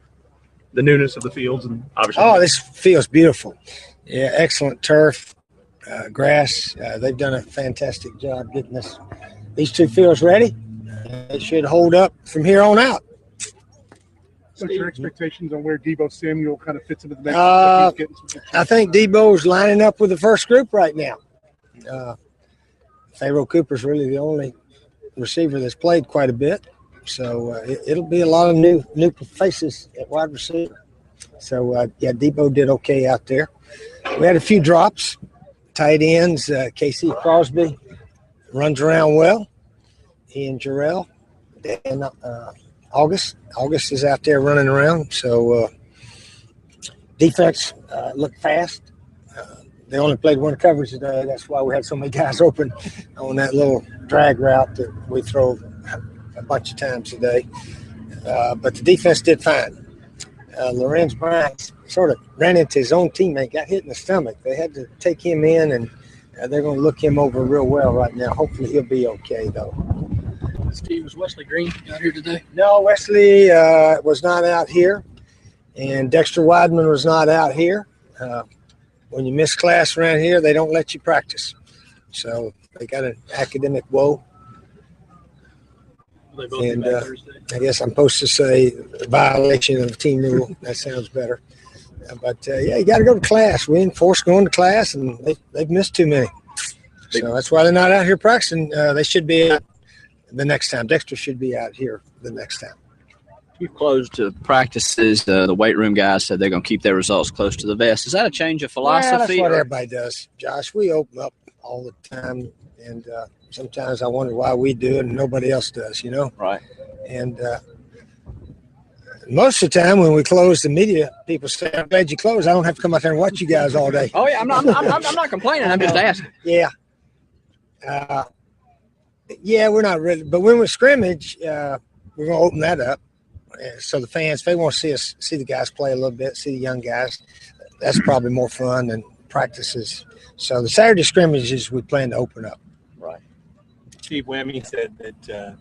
The newness of the fields and obviously. Oh, this field's beautiful. Yeah, excellent turf, grass. They've done a fantastic job getting these two fields ready. They should hold up from here on out. What's your expectations on where Debo Samuel kind of fits into the mix? I think Debo's lining up with the first group right now. Pharaoh Cooper's really the only receiver that's played quite a bit. So it'll be a lot of new faces at wide receiver. So, Debo did okay out there. We had a few drops. Tight ends, Casey Crosby runs around well. He and Jarrell. And August is out there running around. So defense looked fast. They only played one coverage today. That's why we had so many guys open on that little drag route that we throw a bunch of times today. But the defense did fine. Lorenz Bryant sort of ran into his own teammate, got hit in the stomach. They had to take him in, and they're going to look him over real well right now. Hopefully he'll be okay, though. Steve, was Wesley Green out here today? No, Wesley was not out here, and Dexter Weidman was not out here. When you miss class around here, they don't let you practice. So they got an academic woe. And I guess I'm supposed to say violation of team rule. That sounds better. But you got to go to class. We enforce going to class, and they've missed too many. So that's why they're not out here practicing. They should be out the next time. Dexter should be out here the next time. You've closed to practices. The weight room guys said they're going to keep their results close to the vest. Is that a change of philosophy? Well, that's what everybody does, Josh. We open up all the time, and sometimes I wonder why we do it and nobody else does, Right. And most of the time when we close, the media people say, "I'm glad you closed. I don't have to come out there and watch you guys all day." Oh yeah, I'm not complaining. I'm just asking. Yeah. We're not really, but when we scrimmage, we're going to open that up. So the fans, if they want to see the guys play a little bit, see the young guys, that's probably more fun than practices. So the Saturday scrimmages we plan to open up. Right. Steve Whammy said that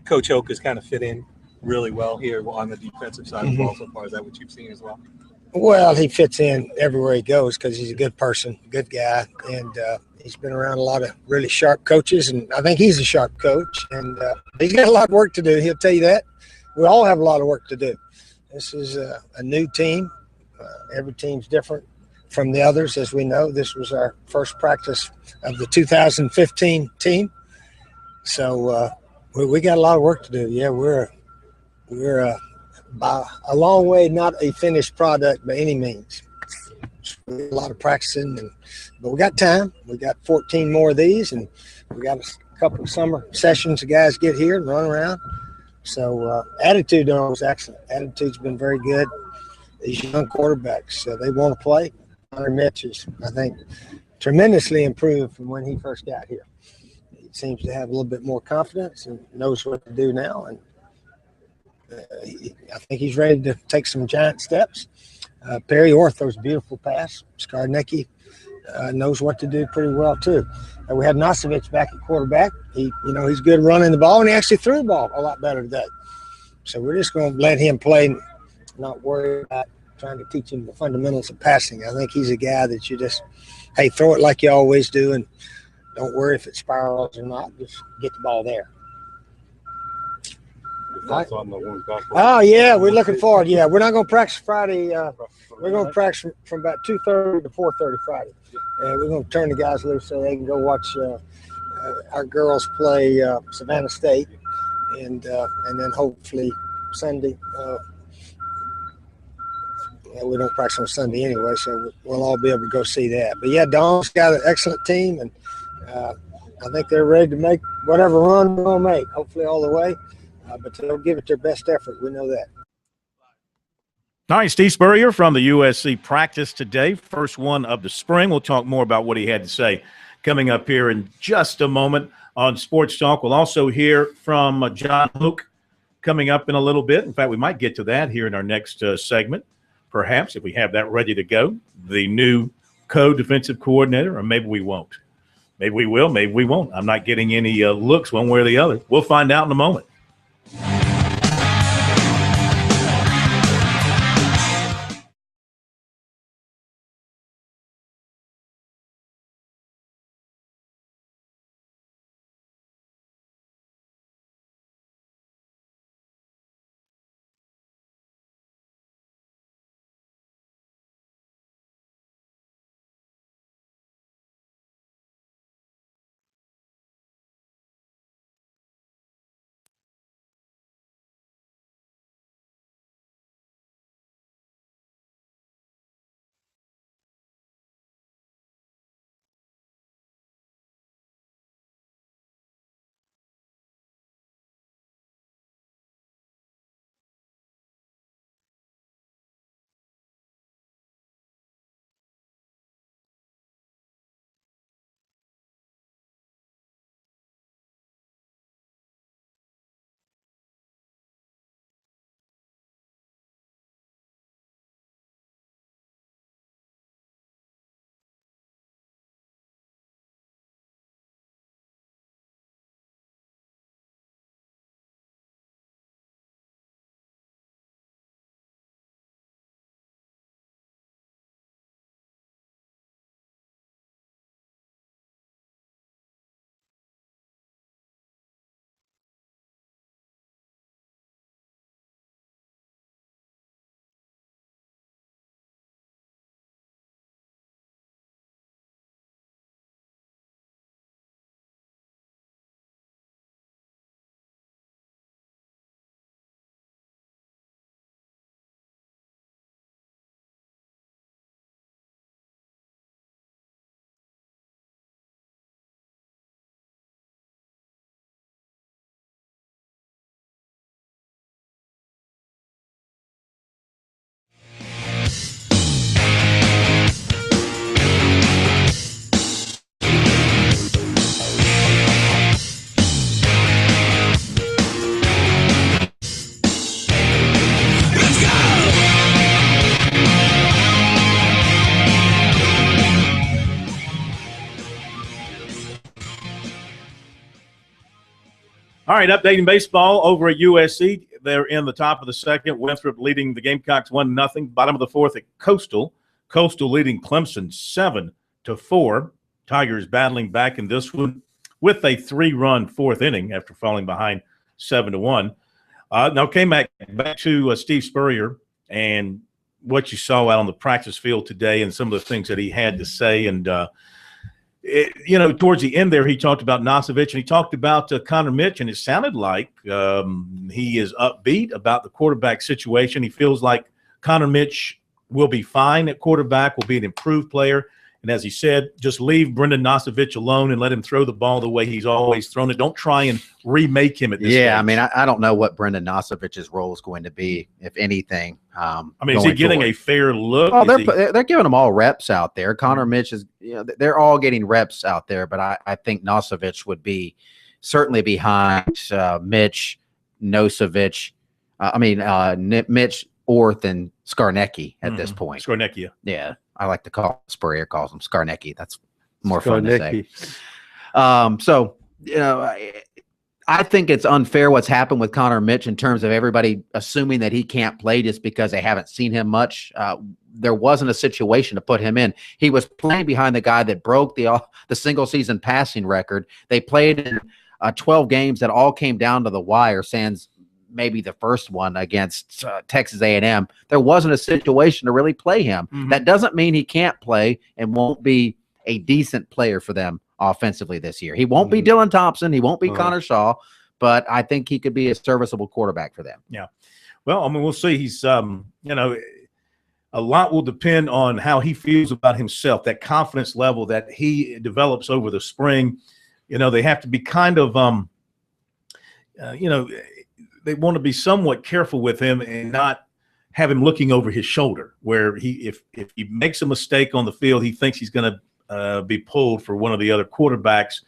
Coach Oak has kind of fit in really well here on the defensive side of the ball so far. Is that what you've seen as well? Well, he fits in everywhere he goes because he's a good person, good guy, and he's been around a lot of really sharp coaches, and I think he's a sharp coach, and he's got a lot of work to do. He'll tell you that. We all have a lot of work to do. This is a new team. Every team's different from the others, as we know. This was our first practice of the 2015 team. So we got a lot of work to do. Yeah, we're by a long way not a finished product by any means. A lot of practicing, but we got time. We got 14 more of these, and we got a couple of summer sessions the guys get here and run around. So attitude was excellent. Attitude's been very good. These young quarterbacks, they want to play. Hunter Mitch is, I think, tremendously improved from when he first got here. He seems to have a little bit more confidence and knows what to do now. And I think he's ready to take some giant steps. Perry Orth throws a beautiful pass. Skarnecki knows what to do pretty well too. We had Nosovich back at quarterback. He's good running the ball, and he actually threw the ball a lot better today. So we're just going to let him play and not worry about trying to teach him the fundamentals of passing. I think he's a guy that you just, throw it like you always do, and don't worry if it spirals or not. Just get the ball there. Oh, yeah, we're looking forward. Yeah, we're not going to practice Friday. We're going to practice from about 2:30 to 4:30 Friday. We're going to turn the guys loose so they can go watch our girls play Savannah State, and then hopefully Sunday. We don't practice on Sunday anyway, so we'll all be able to go see that. But, yeah, Dawn's got an excellent team, and I think they're ready to make whatever run we're going to make, hopefully all the way. But they'll give it their best effort. We know that. All right, Steve Spurrier from the USC practice today, first one of the spring. We'll talk more about what he had to say coming up here in just a moment on Sports Talk. We'll also hear from John Hoke coming up in a little bit. In fact, we might get to that here in our next segment, perhaps, if we have that ready to go. The new co-defensive coordinator, or maybe we won't. Maybe we will, maybe we won't. I'm not getting any looks one way or the other. We'll find out in a moment. All right, updating baseball over at USC. They're in the top of the second. Winthrop leading the Gamecocks 1-0. Bottom of the fourth at Coastal. Coastal leading Clemson 7-4. Tigers battling back in this one with a 3-run fourth inning after falling behind 7-1. Now came back to Steve Spurrier and what you saw out on the practice field today and some of the things that he had to say. And towards the end there, he talked about Nosovich and he talked about Connor Mitch, and it sounded like he is upbeat about the quarterback situation. He feels like Connor Mitch will be fine at quarterback, will be an improved player. And as he said, just leave Brendan Nosovich alone and let him throw the ball the way he's always thrown it. Don't try and remake him at this stage. I mean, I don't know what Brendan Nosovich's role is going to be, if anything. Is he getting a fair look? Oh, they're giving them all reps out there. Connor Mitch is, they're all getting reps out there, but I think Nosovich would be certainly behind Mitch, Nosovich. Mitch, Orth, and Skarnecki at this point. Skarnecki. Yeah. I like to call Spurrier calls him Skarnecki. That's more fun to say. I think it's unfair what's happened with Connor Mitch in terms of everybody assuming that he can't play just because they haven't seen him much. There wasn't a situation to put him in. He was playing behind the guy that broke the single season passing record. They played in 12 games that all came down to the wire, sans maybe the first one against Texas A&M. There wasn't a situation to really play him. Mm-hmm. That doesn't mean he can't play and won't be a decent player for them offensively this year. He won't be Dylan Thompson. He won't be Connor Shaw, but I think he could be a serviceable quarterback for them. Yeah. Well, we'll see. He's, a lot will depend on how he feels about himself, that confidence level that he develops over the spring. They have to be kind of, they want to be somewhat careful with him and not have him looking over his shoulder, where if he makes a mistake on the field, he thinks he's going to be pulled for one of the other quarterbacks.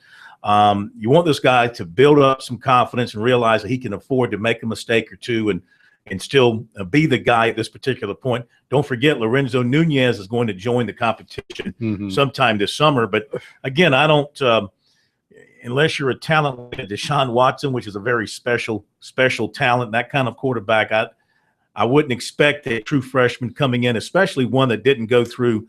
You want this guy to build up some confidence and realize that he can afford to make a mistake or two and and still be the guy at this particular point. Don't forget, Lorenzo Nunez is going to join the competition sometime this summer. But again, I don't unless you're a talent like Deshaun Watson, which is a very special talent, that kind of quarterback, I wouldn't expect a true freshman coming in, especially one that didn't go through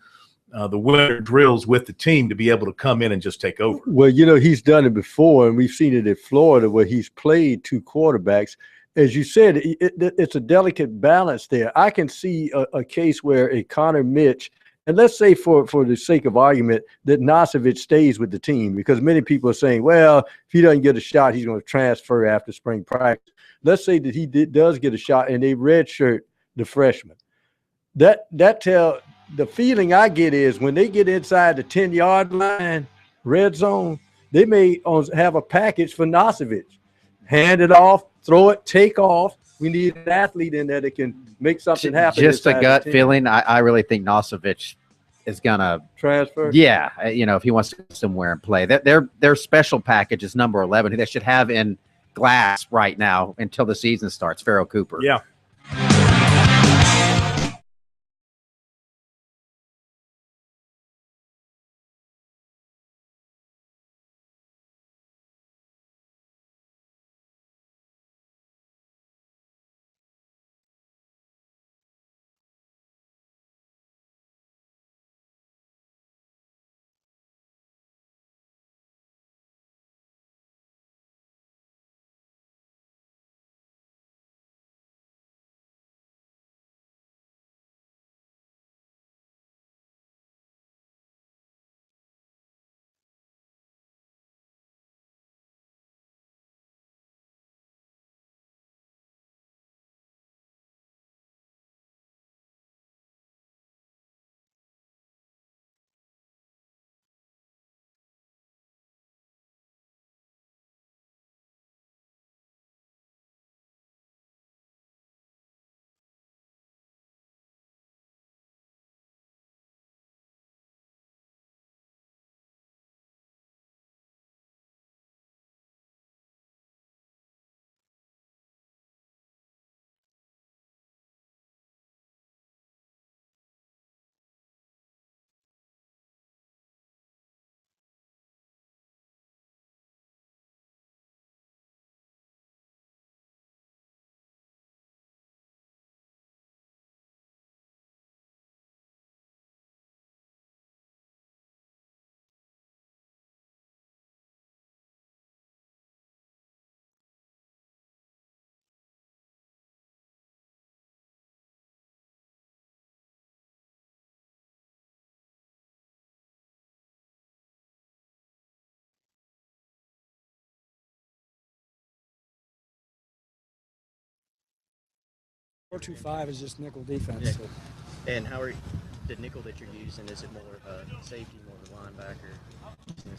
the winter drills with the team, to be able to come in and just take over. Well, he's done it before, and we've seen it at Florida where he's played two quarterbacks. As you said, it's a delicate balance there. I can see a case where a Connor Mitch, and let's say for the sake of argument that Nosovich stays with the team, because many people are saying, well, if he doesn't get a shot, he's going to transfer after spring practice. Let's say that he does get a shot and they redshirt the freshman. The feeling I get is when they get inside the 10-yard line, red zone, they may have a package for Nosovich. Hand it off, throw it, take off. We need an athlete in there that can make something happen. Just a gut feeling. I really think Nosovich is going to transfer. Yeah, if he wants to go somewhere and play. Their special package is number 11, who they should have in glass right now until the season starts, Pharaoh Cooper. Yeah. .425 is just nickel defense. Yeah, cool. And how are the nickel that you're using? Is it more of a safety, more of a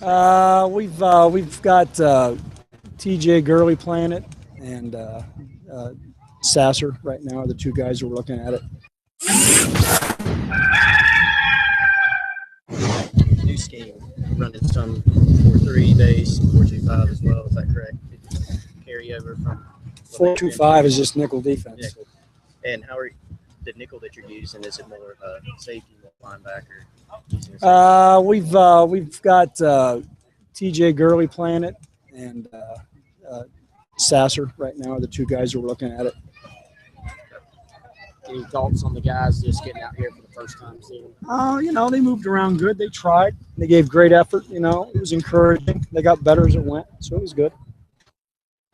linebacker? We've got TJ Gurley playing it, and Sasser right now are the two guys who are looking at it. New scheme, running some 4-3 base, 4-2-5 as well. Is that correct? Did you carry over from 4-2-5 is just nickel defense. Yeah, cool. And how are the nickel that you're using? Is it more of a safety, more linebacker? We've got TJ Gurley playing it, and Sasser right now are the two guys who are looking at it. Any thoughts on the guys just getting out here for the first time seeing them? They moved around good. They tried. They gave great effort. It was encouraging. They got better as it went, so it was good.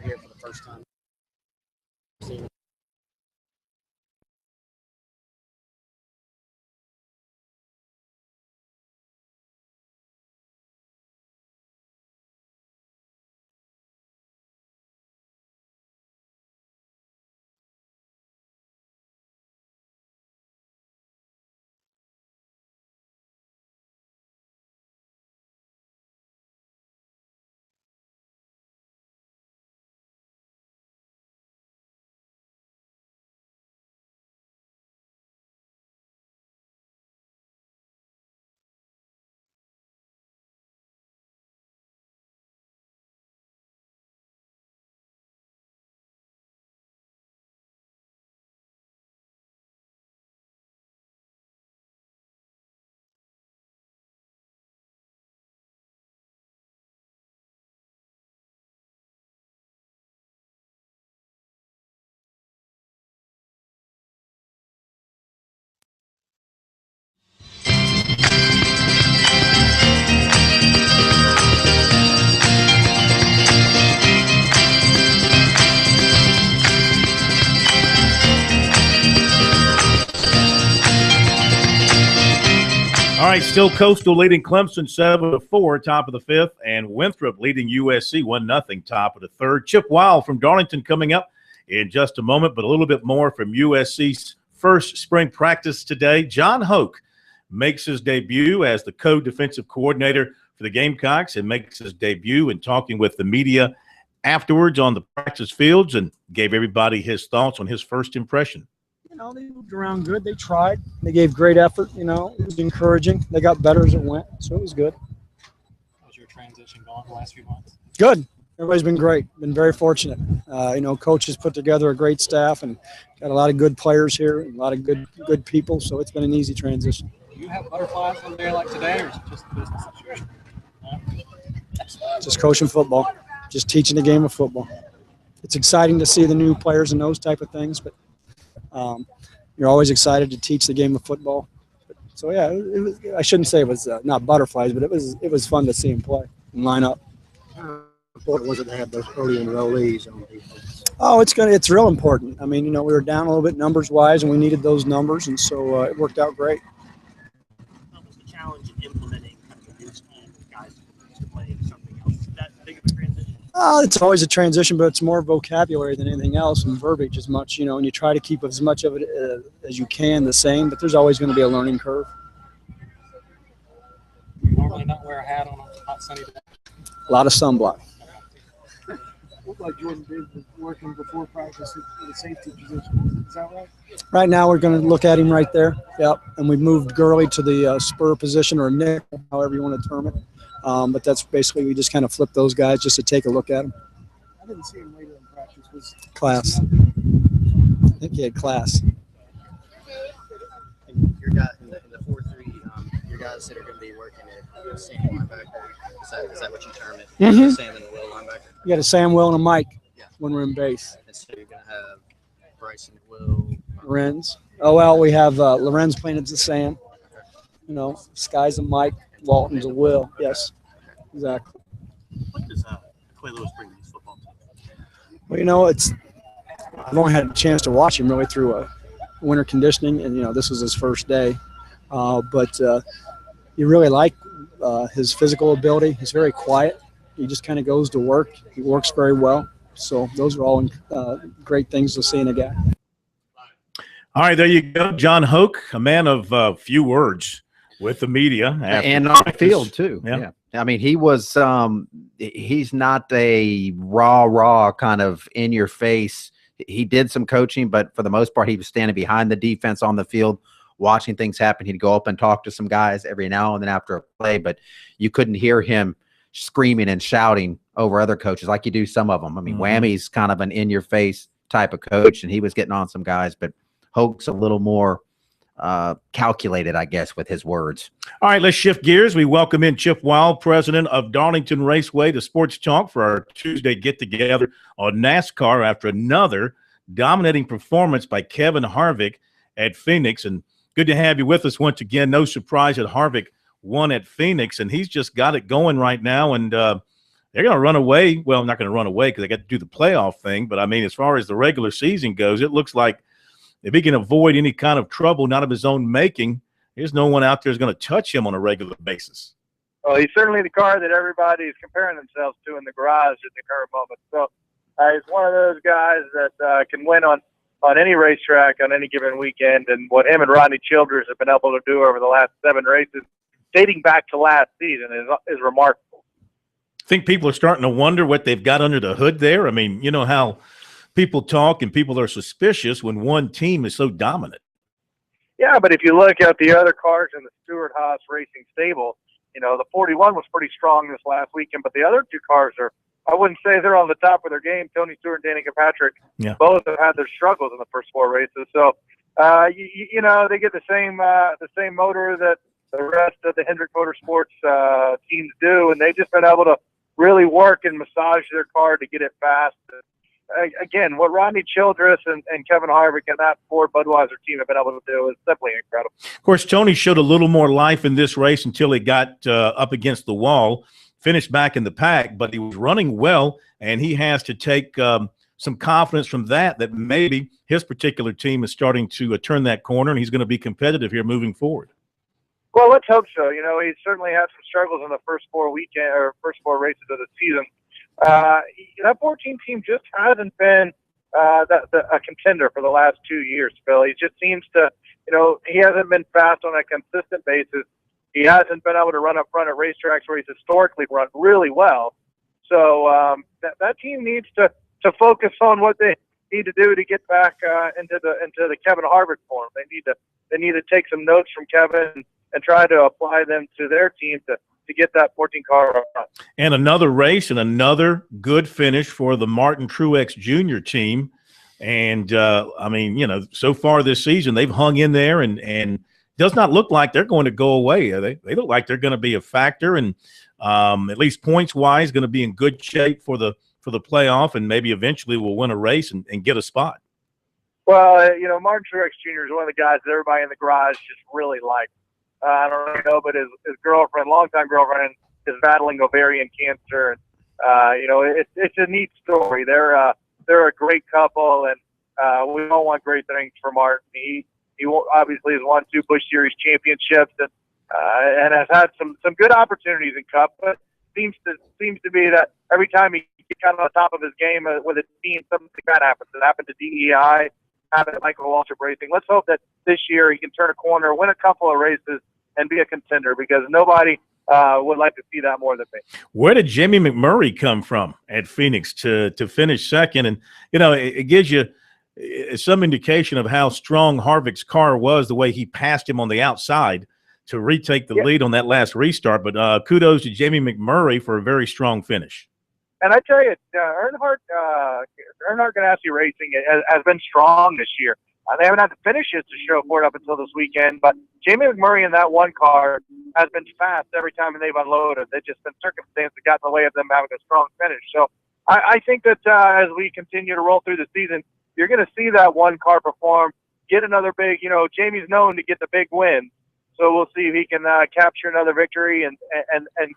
Here for the first time seeing them. All right, still Coastal leading Clemson 7-4, top of the fifth, and Winthrop leading USC 1-0, top of the third. Chip Wild from Darlington coming up in just a moment, but a little bit more from USC's first spring practice today. John Hoke makes his debut as the co-defensive coordinator for the Gamecocks and makes his debut in talking with the media afterwards on the practice fields and gave everybody his thoughts on his first impression. They moved around good. They tried. They gave great effort. It was encouraging. They got better as it went, so it was good. How's your transition going the last few months? Good. Everybody's been great. Been very fortunate. Coach has put together a great staff and got a lot of good players here, and a lot of good people, so it's been an easy transition. Do you have butterflies on there like today, or is it just business as usual? Just coaching football, just teaching the game of football. It's exciting to see the new players and those type of things, but you're always excited to teach the game of football. So yeah, I shouldn't say it was not butterflies, but it was fun to see him play and line up. How important was it to have those early enrollees on defense? Oh, it's real important. I mean, we were down a little bit numbers wise, and we needed those numbers, and so it worked out great. What was the challenge in implementing kind of a new scheme with guys to play something else? Is that big of a transition? It's always a transition, but it's more vocabulary than anything else, and verbiage as much, and you try to keep as much of it as you can the same, but there's always going to be a learning curve. Normally not wear a hat on a hot sunny day. A lot of sunblock. Looked like Jordan Diggs was working before practice in the safety position. Is that right? Right now, we're going to look at him right there. Yep, and we moved Gurley to the spur position or nickel, however you want to term it. But that's basically, we just kind of flipped those guys just to take a look at them. I didn't see him later in practice. Was Class. I think he had class. And your guy in the 4-3, your guys that are going to be working at Sam linebacker, is that what you term it? Mm-hmm. Sam and the Will linebacker? You got a Sam, Will, and a Mike when we're in base. And so you're going to have Bryson, Will, Lorenz. Oh, well, we have Lorenz playing as a Sam. Sky's a Mike. Walton's a Will. Yes, exactly. What does Clay Lewis bring to this football team? Well, I've only had a chance to watch him really through winter conditioning, and this was his first day. But you really like his physical ability. He's very quiet. He just kind of goes to work. He works very well. So those are all great things to see in a guy. All right, there you go. John Hoke, a man of few words with the media. And on the field, too. Yeah. I mean, he was he's not a raw kind of in-your-face. He did some coaching, but for the most part, he was standing behind the defense on the field, watching things happen. He'd go up and talk to some guys every now and then after a play, but you couldn't hear him screaming and shouting over other coaches like you do some of them. I mean, Whammy's kind of an in-your-face type of coach, and he was getting on some guys, but Hoke's a little more calculated, I guess, with his words. All right, let's shift gears. We welcome in Chip Wild, president of Darlington Raceway, to Sports Talk for our Tuesday get-together on NASCAR after another dominating performance by Kevin Harvick at Phoenix. And good to have you with us once again. No surprise that Harvick won at Phoenix, and he's just got it going right now. And they're going to run away. Well, not going to run away because they got to do the playoff thing. But, I mean, as far as the regular season goes, it looks like if he can avoid any kind of trouble, not of his own making, there's no one out there who's going to touch him on a regular basis. Well, he's certainly the car that everybody is comparing themselves to in the garage at the current moment. So he's one of those guys that can win on any racetrack on any given weekend. And what him and Rodney Childers have been able to do over the last 7 races, dating back to last season, is remarkable. I think people are starting to wonder what they've got under the hood there. I mean, you know how people talk and people are suspicious when one team is so dominant. Yeah, but if you look at the other cars in the Stewart-Haas Racing stable, the 41 was pretty strong this last weekend, but the other 2 cars are, I wouldn't say they're on the top of their game. Tony Stewart and Danica Patrick both have had their struggles in the first 4 races. So, they get the same motor that the rest of the Hendrick Motorsports teams do, and they've just been able to really work and massage their car to get it fast. Again, what Rodney Childress and Kevin Harvick and that Ford Budweiser team have been able to do is simply incredible. Of course, Tony showed a little more life in this race until he got up against the wall, finished back in the pack, but he was running well, and he has to take some confidence from that maybe his particular team is starting to turn that corner, and he's going to be competitive here moving forward. Well, let's hope so. You know, he certainly had some struggles in the first four races of the season. That 14 team just hasn't been a contender for the last 2 years, Phil. He just seems to, he hasn't been fast on a consistent basis. He hasn't been able to run up front at racetracks where he's historically run really well. So that team needs to focus on what they need to do to get back into the Kevin Harvick form. They need to take some notes from Kevin and try to apply them to their team to get that 14 car up front. And another race and another good finish for the Martin Truex Jr. team. And, so far this season, they've hung in there and does not look like they're going to go away. They look like they're going to be a factor and at least points-wise going to be in good shape for the playoff and maybe eventually will win a race and get a spot. Well, Martin Truex Jr. is one of the guys that everybody in the garage just really likes. I don't really know, but his girlfriend, longtime girlfriend, is battling ovarian cancer, and it's a neat story. They're a great couple, and we all want great things for Martin. He obviously has won 2 Busch Series championships, and has had some good opportunities in Cup, but seems to be that every time he gets kind of on top of his game with a team, something bad happens. It happened to DEI, happened at Michael Waltrip Racing. Let's hope that this year he can turn a corner, win a couple of races, and be a contender, because nobody would like to see that more than me. Where did Jamie McMurray come from at Phoenix to finish second? And, it gives you some indication of how strong Harvick's car was, the way he passed him on the outside to retake the lead on that last restart. But kudos to Jamie McMurray for a very strong finish. And I tell you, Earnhardt Ganassi Racing has been strong this year. They haven't had the finishes to show for it up until this weekend, but Jamie McMurray in that one car has been fast every time they've unloaded. They've just been circumstances that got in the way of them having a strong finish. So I think that as we continue to roll through the season, you're going to see that one car perform, get another big, Jamie's known to get the big win. So we'll see if he can capture another victory and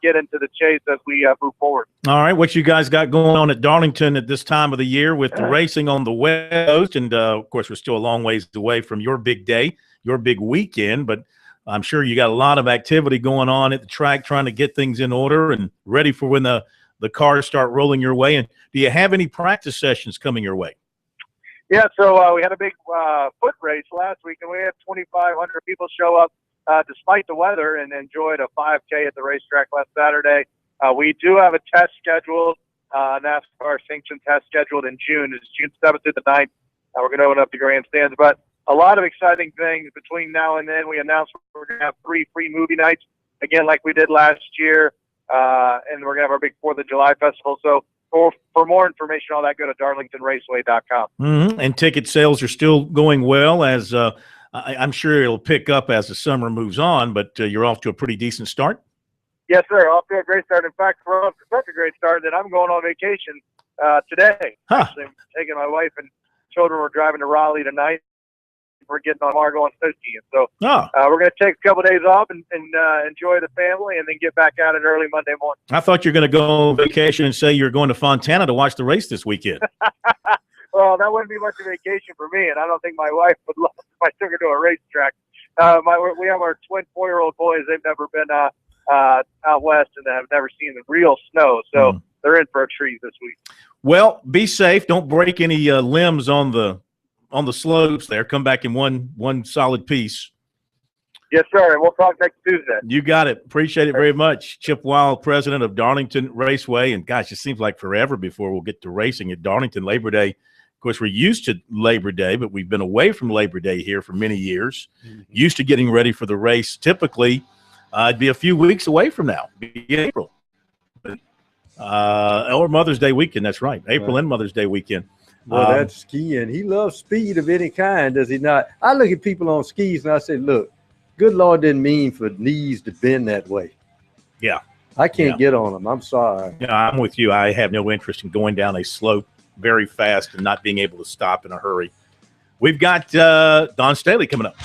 get into the chase as we move forward. All right, what you guys got going on at Darlington at this time of the year with the racing on the West Coast? And, of course, we're still a long ways away from your big day, your big weekend, but I'm sure you got a lot of activity going on at the track trying to get things in order and ready for when the cars start rolling your way. And do you have any practice sessions coming your way? Yeah, so we had a big foot race last week, and we had 2,500 people show up despite the weather and enjoyed a 5K at the racetrack last Saturday. We do have a test scheduled, NASCAR sanctioned test scheduled in June. It's June 7th through the 9th. We're going to open up the grandstands. But a lot of exciting things between now and then. We announced we're going to have 3 free movie nights, again, like we did last year. And we're going to have our big 4th of July festival. So for more information on that, go to darlingtonraceway.com. Mm-hmm. And ticket sales are still going well, as I'm sure it'll pick up as the summer moves on, but you're off to a pretty decent start. Yes, sir. Off to a great start. In fact, we're off to such a great start that I'm going on vacation today. Actually, I'm taking my wife and children. We're driving to Raleigh tonight. We're getting on Margo and Sochi. So we're going to take a couple of days off and enjoy the family and then get back at it early Monday morning. I thought you were going to go on vacation and say you're going to Fontana to watch the race this weekend. Well, that wouldn't be much of a vacation for me, and I don't think my wife would love if I took her to a racetrack. We have our twin 4-year-old boys. They've never been out west and have never seen the real snow, so they're in for a treat this week. Well, be safe. Don't break any limbs on the slopes there. Come back in one solid piece. Yes, sir, and we'll talk next Tuesday. You got it. Appreciate it very much. Chip Wild, president of Darlington Raceway. And, gosh, it seems like forever before we'll get to racing at Darlington. Labor Day, of course, we're used to Labor Day, but we've been away from Labor Day here for many years. Used to getting ready for the race. Typically, it'd be a few weeks away from now, be April. Or Mother's Day weekend, that's right. April and Mother's Day weekend. Well, that's skiing. He loves speed of any kind, does he not? I look at people on skis and I say, look, good Lord didn't mean for knees to bend that way. Yeah. I can't get on them. I'm sorry. Yeah, I'm with you. I have no interest in going down a slope very fast and not being able to stop in a hurry. We've got Don Staley coming up.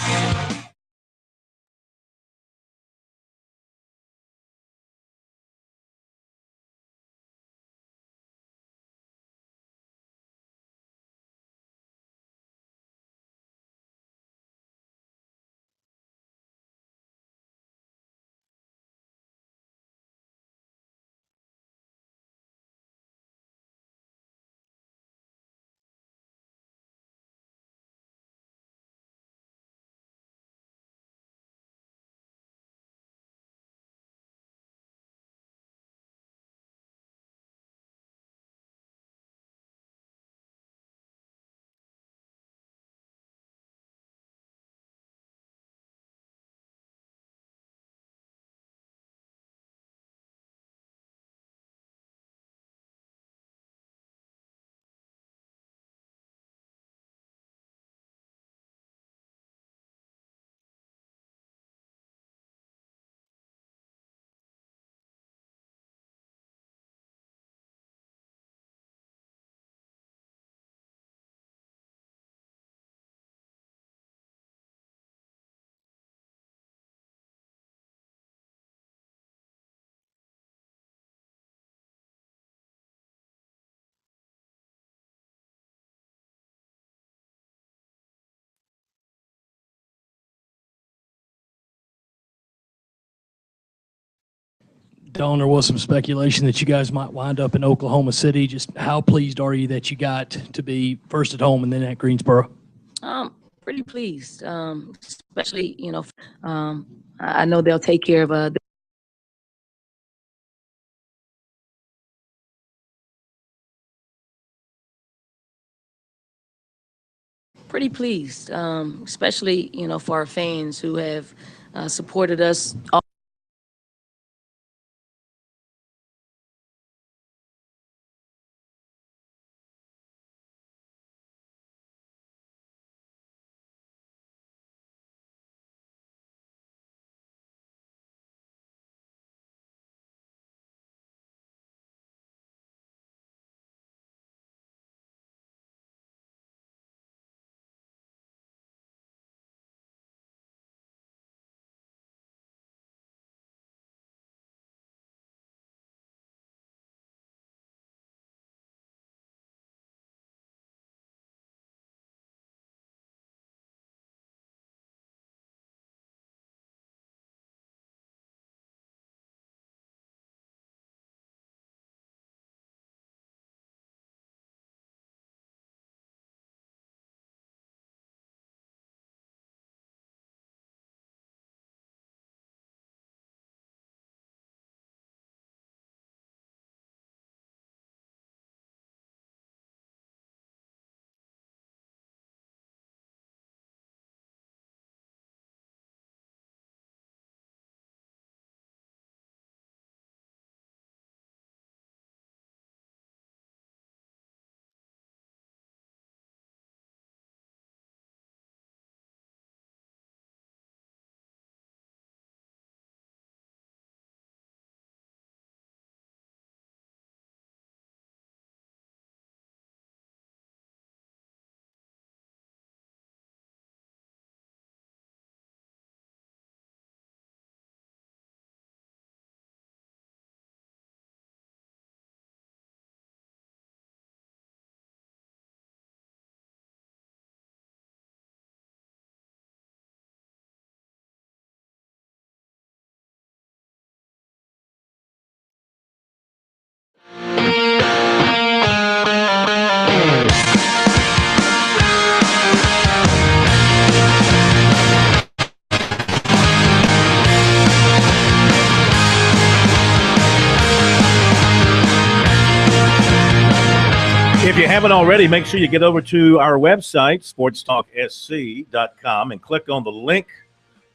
Dylan, there was some speculation that you guys might wind up in Oklahoma City. Just how pleased are you that you got to be first at home and then at Greensboro? Pretty pleased, especially, I know they'll take care of pretty pleased, especially, for our fans who have supported us all. If you haven't already, make sure you get over to our website, sportstalksc.com, and click on the link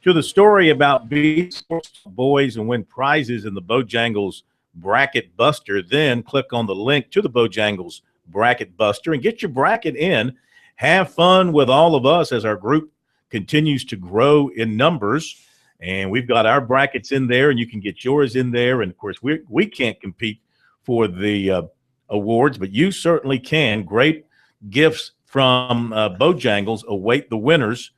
to the story about sports boys and win prizes in the Bojangles Bracket Buster. Then click on the link to the Bojangles Bracket Buster and get your bracket in. Have fun with all of us as our group continues to grow in numbers. And we've got our brackets in there, and you can get yours in there. And, of course, we can't compete for the awards, but you certainly can. Great gifts from Bojangles await the winners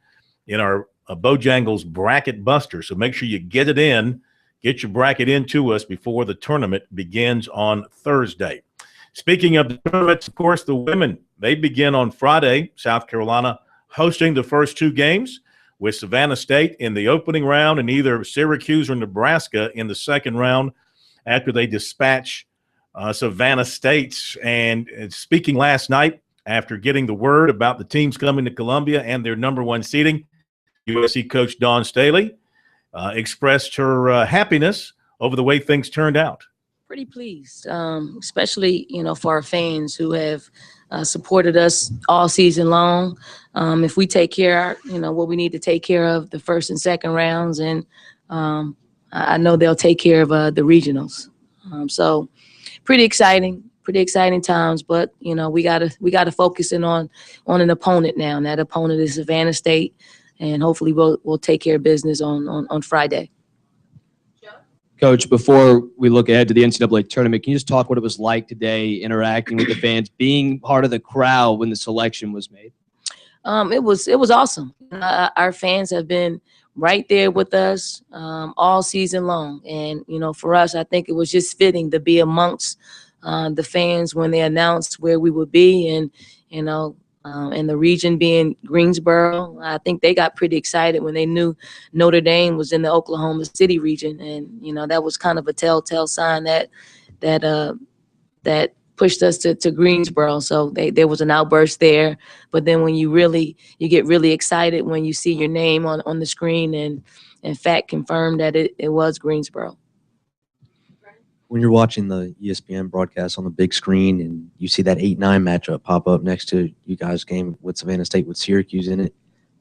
in our Bojangles Bracket Buster. So make sure you get it in, get your bracket into us before the tournament begins on Thursday. Speaking of the tournaments, of course, the women, they begin on Friday. South Carolina hosting the first two games with Savannah State in the opening round and either Syracuse or Nebraska in the second round after they dispatch Savannah State. And speaking last night after getting the word about the teams coming to Columbia and their number one seeding, USC coach Dawn Staley expressed her happiness over the way things turned out. Pretty pleased, especially, for our fans who have supported us all season long. If we take care of, what we need to take care of the first and second rounds, and I know they'll take care of the regionals. So pretty exciting times, but we gotta focus in on an opponent now, and that opponent is Savannah State, and hopefully we'll take care of business on Friday. Coach, before we look ahead to the NCAA tournament, can you just talk what it was like today interacting with the fans, being part of the crowd when the selection was made? It was awesome. Our fans have been right there with us all season long. And, for us, I think it was just fitting to be amongst the fans when they announced where we would be. And, And the region being Greensboro, I think they got pretty excited when they knew Notre Dame was in the Oklahoma City region, and that was kind of a telltale sign that that pushed us to Greensboro. So there was an outburst there. But then when you get really excited when you see your name on the screen and in fact confirmed that it was Greensboro. When you're watching the ESPN broadcast on the big screen and you see that 8-9 matchup pop up next to you guys' game with Savannah State with Syracuse in it,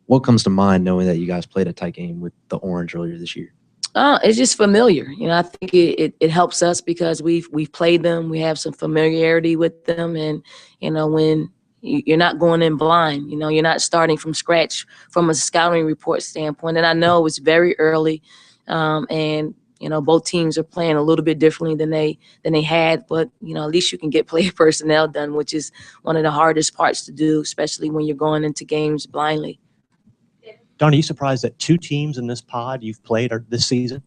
what comes to mind knowing that you guys played a tight game with the Orange earlier this year? It's just familiar. I think it helps us because we've played them. We have some familiarity with them, and when you're not going in blind, you're not starting from scratch from a scouting report standpoint. And I know it's very early, and both teams are playing a little bit differently than they had, but at least you can get player personnel done, which is one of the hardest parts to do, especially when you're going into games blindly. Don, are you surprised that 2 teams in this pod you've played this season?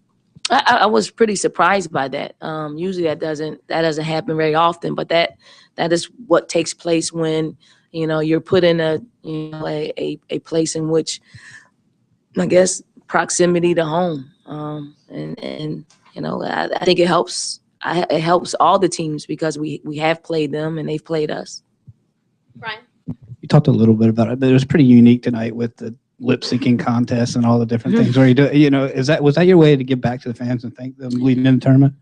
I was pretty surprised by that. Usually that doesn't happen very often, but that is what takes place when you're put in a place in which I guess proximity to home, and I think it helps. It helps all the teams because we have played them and they've played us. Brian, you talked a little bit about it, but it was pretty unique tonight with the lip syncing contest and all the different things. Where was that your way to give back to the fans and thank them leading in the tournament?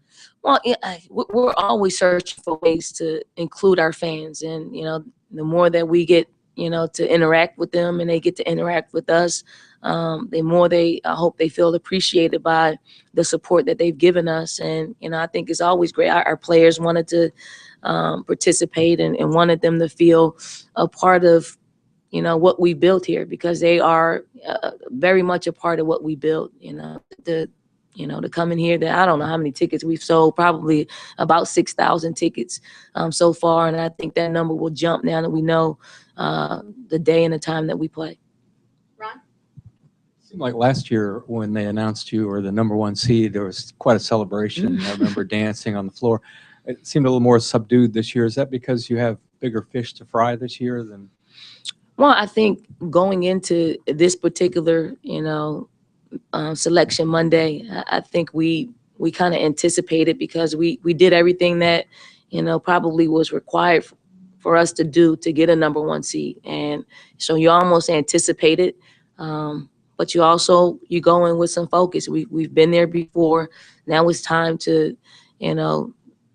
Well, we're always searching for ways to include our fans, and the more that we get to interact with them and they get to interact with us, the more I hope they feel appreciated by the support that they've given us. And I think it's always great. Our players wanted to participate and wanted them to feel a part of what we built here, because they are very much a part of what we built. To come in here, I don't know how many tickets we've sold, probably about 6,000 tickets so far. And I think that number will jump now that we know the day and the time that we play. Ron? It seemed like last year when they announced you were the #1 seed, there was quite a celebration. I remember dancing on the floor. It seemed a little more subdued this year. Is that because you have bigger fish to fry this year than? Well, I think going into this particular, selection Monday, I think we kind of anticipated, because we did everything that, probably was required for us to do to get a #1 seed. And so you almost anticipate it, but you go in with some focus. We've been there before. Now it's time to,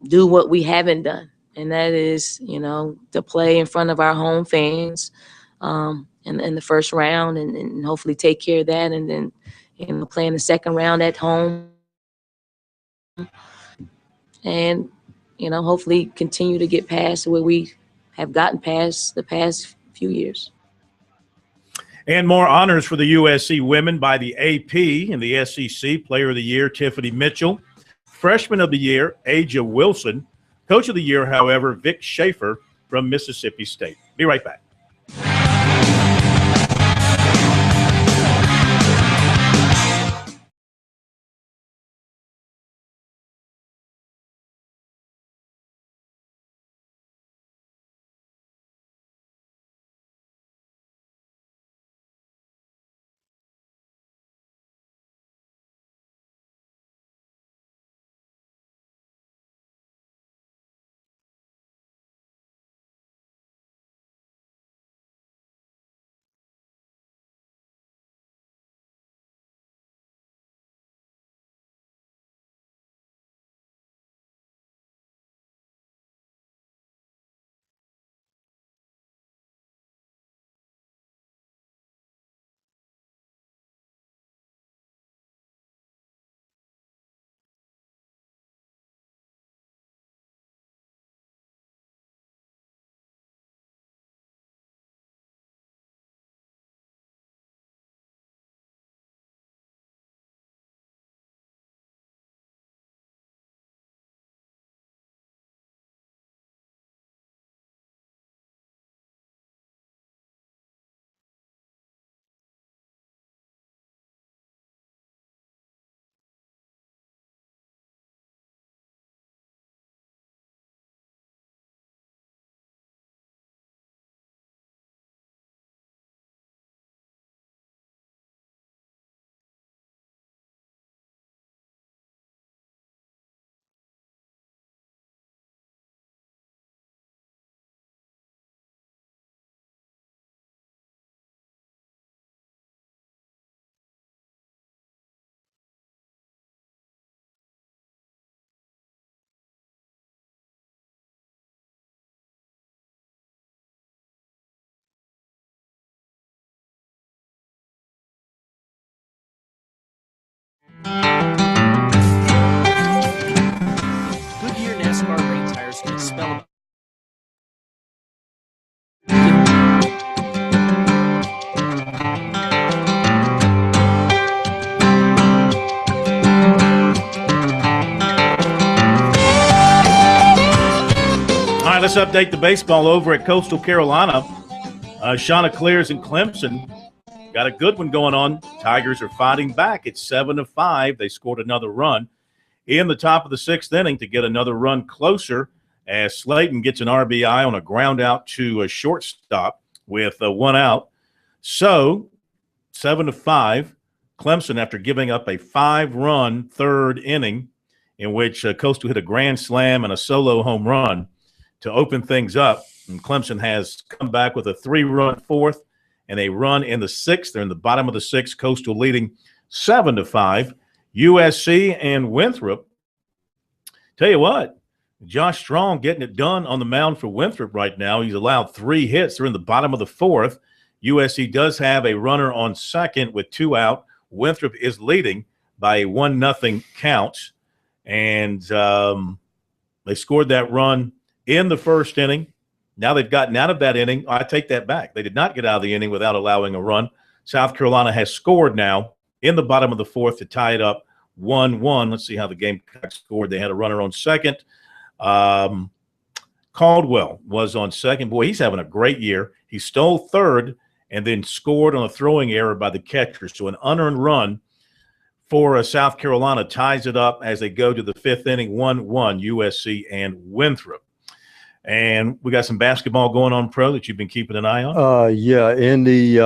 do what we haven't done. And that is, to play in front of our home fans in the first round and hopefully take care of that. And then, playing the second round at home and, hopefully continue to get past where we have gotten past the past few years. And more honors for the USC women by the AP and the SEC. Player of the Year, Tiffany Mitchell. Freshman of the Year, Aja Wilson. Coach of the Year, however, Vic Schaefer from Mississippi State. Be right back. Let's update the baseball over at Coastal Carolina. Chanticleers and Clemson got a good one going on. Tigers are fighting back. It's 7-5. They scored another run in the top of the 6th inning to get another run closer as Slayton gets an RBI on a ground out to a shortstop with 1 out. So 7-5. Clemson, after giving up a 5-run third inning in which Coastal hit a grand slam and a solo home run to open things up. And Clemson has come back with a 3-run fourth and a run in the 6th. They're in the bottom of the 6th. Coastal leading 7-5. USC and Winthrop. Tell you what, Josh Strong getting it done on the mound for Winthrop right now. He's allowed 3 hits. They're in the bottom of the 4th. USC does have a runner on second with 2 out. Winthrop is leading by a 1-0 count. And they scored that run in the first inning. Now they've gotten out of that inning. I take that back. They did not get out of the inning without allowing a run. South Carolina has scored now in the bottom of the 4th to tie it up 1-1. Let's see how the Gamecocks scored. They had a runner on second. Caldwell was on second. Boy, he's having a great year. He stole third and then scored on a throwing error by the catcher. So an unearned run for South Carolina ties it up as they go to the 5th inning, 1-1, USC and Winthrop. And we got some basketball going on, Pro, that you've been keeping an eye on? Yeah, in the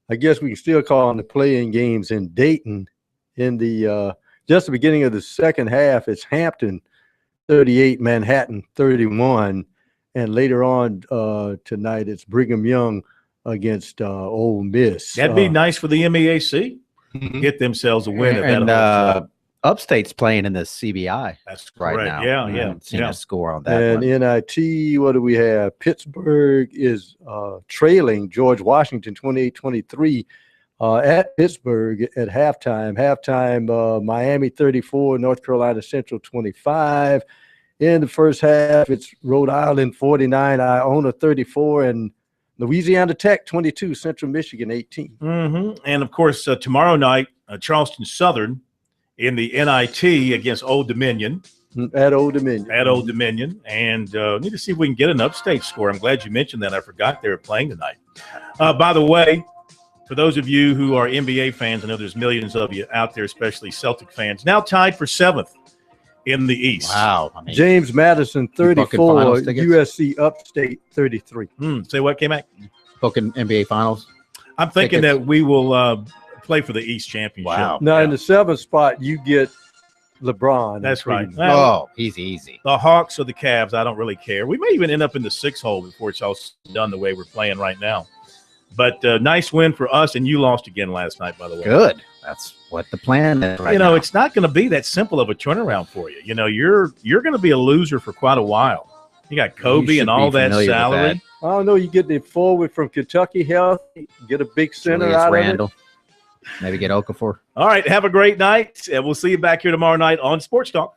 I guess we can still call them the play-in games in Dayton. In the just the beginning of the second half, it's Hampton 38, Manhattan 31. And later on tonight, it's Brigham Young against Ole Miss. That'd be nice for the MEAC. Get themselves a win. And Upstate's playing in the CBI. That's right correct. now. Yeah, I yeah, haven't seen yeah. a score on that And one. NIT, what do we have? Pittsburgh is trailing George Washington 28-23 at Pittsburgh at halftime. Halftime, Miami 34, North Carolina Central 25. In the first half, it's Rhode Island 49, Iona 34, and Louisiana Tech 22, Central Michigan 18. And, of course, tomorrow night, Charleston Southern in the NIT against Old Dominion. At Old Dominion. At Old Dominion. And need to see if we can get an upstate score. I'm glad you mentioned that. I forgot they were playing tonight. By the way, for those of you who are NBA fans, I know there's millions of you out there, especially Celtic fans, now tied for 7th in the East. Wow. James Madison 34, USC Upstate 33. Say what, K-Mac? Booking NBA Finals. I'm thinking that we will play for the East Championship. Wow. Now, in the 7th spot, you get LeBron. That's right. Oh, he's easy. The Hawks or the Cavs, I don't really care. We may even end up in the 6th hole before it's all done the way we're playing right now. But nice win for us, and you lost again last night, by the way. Good. That's what the plan is right now. It's not going to be that simple of a turnaround for you. You're going to be a loser for quite a while. You got Kobe and all that salary. I don't know. You get the forward from Kentucky healthy, get a big center Julius out Randle. of it. Maybe get Okafor. All right, have a great night, and we'll see you back here tomorrow night on Sports Talk.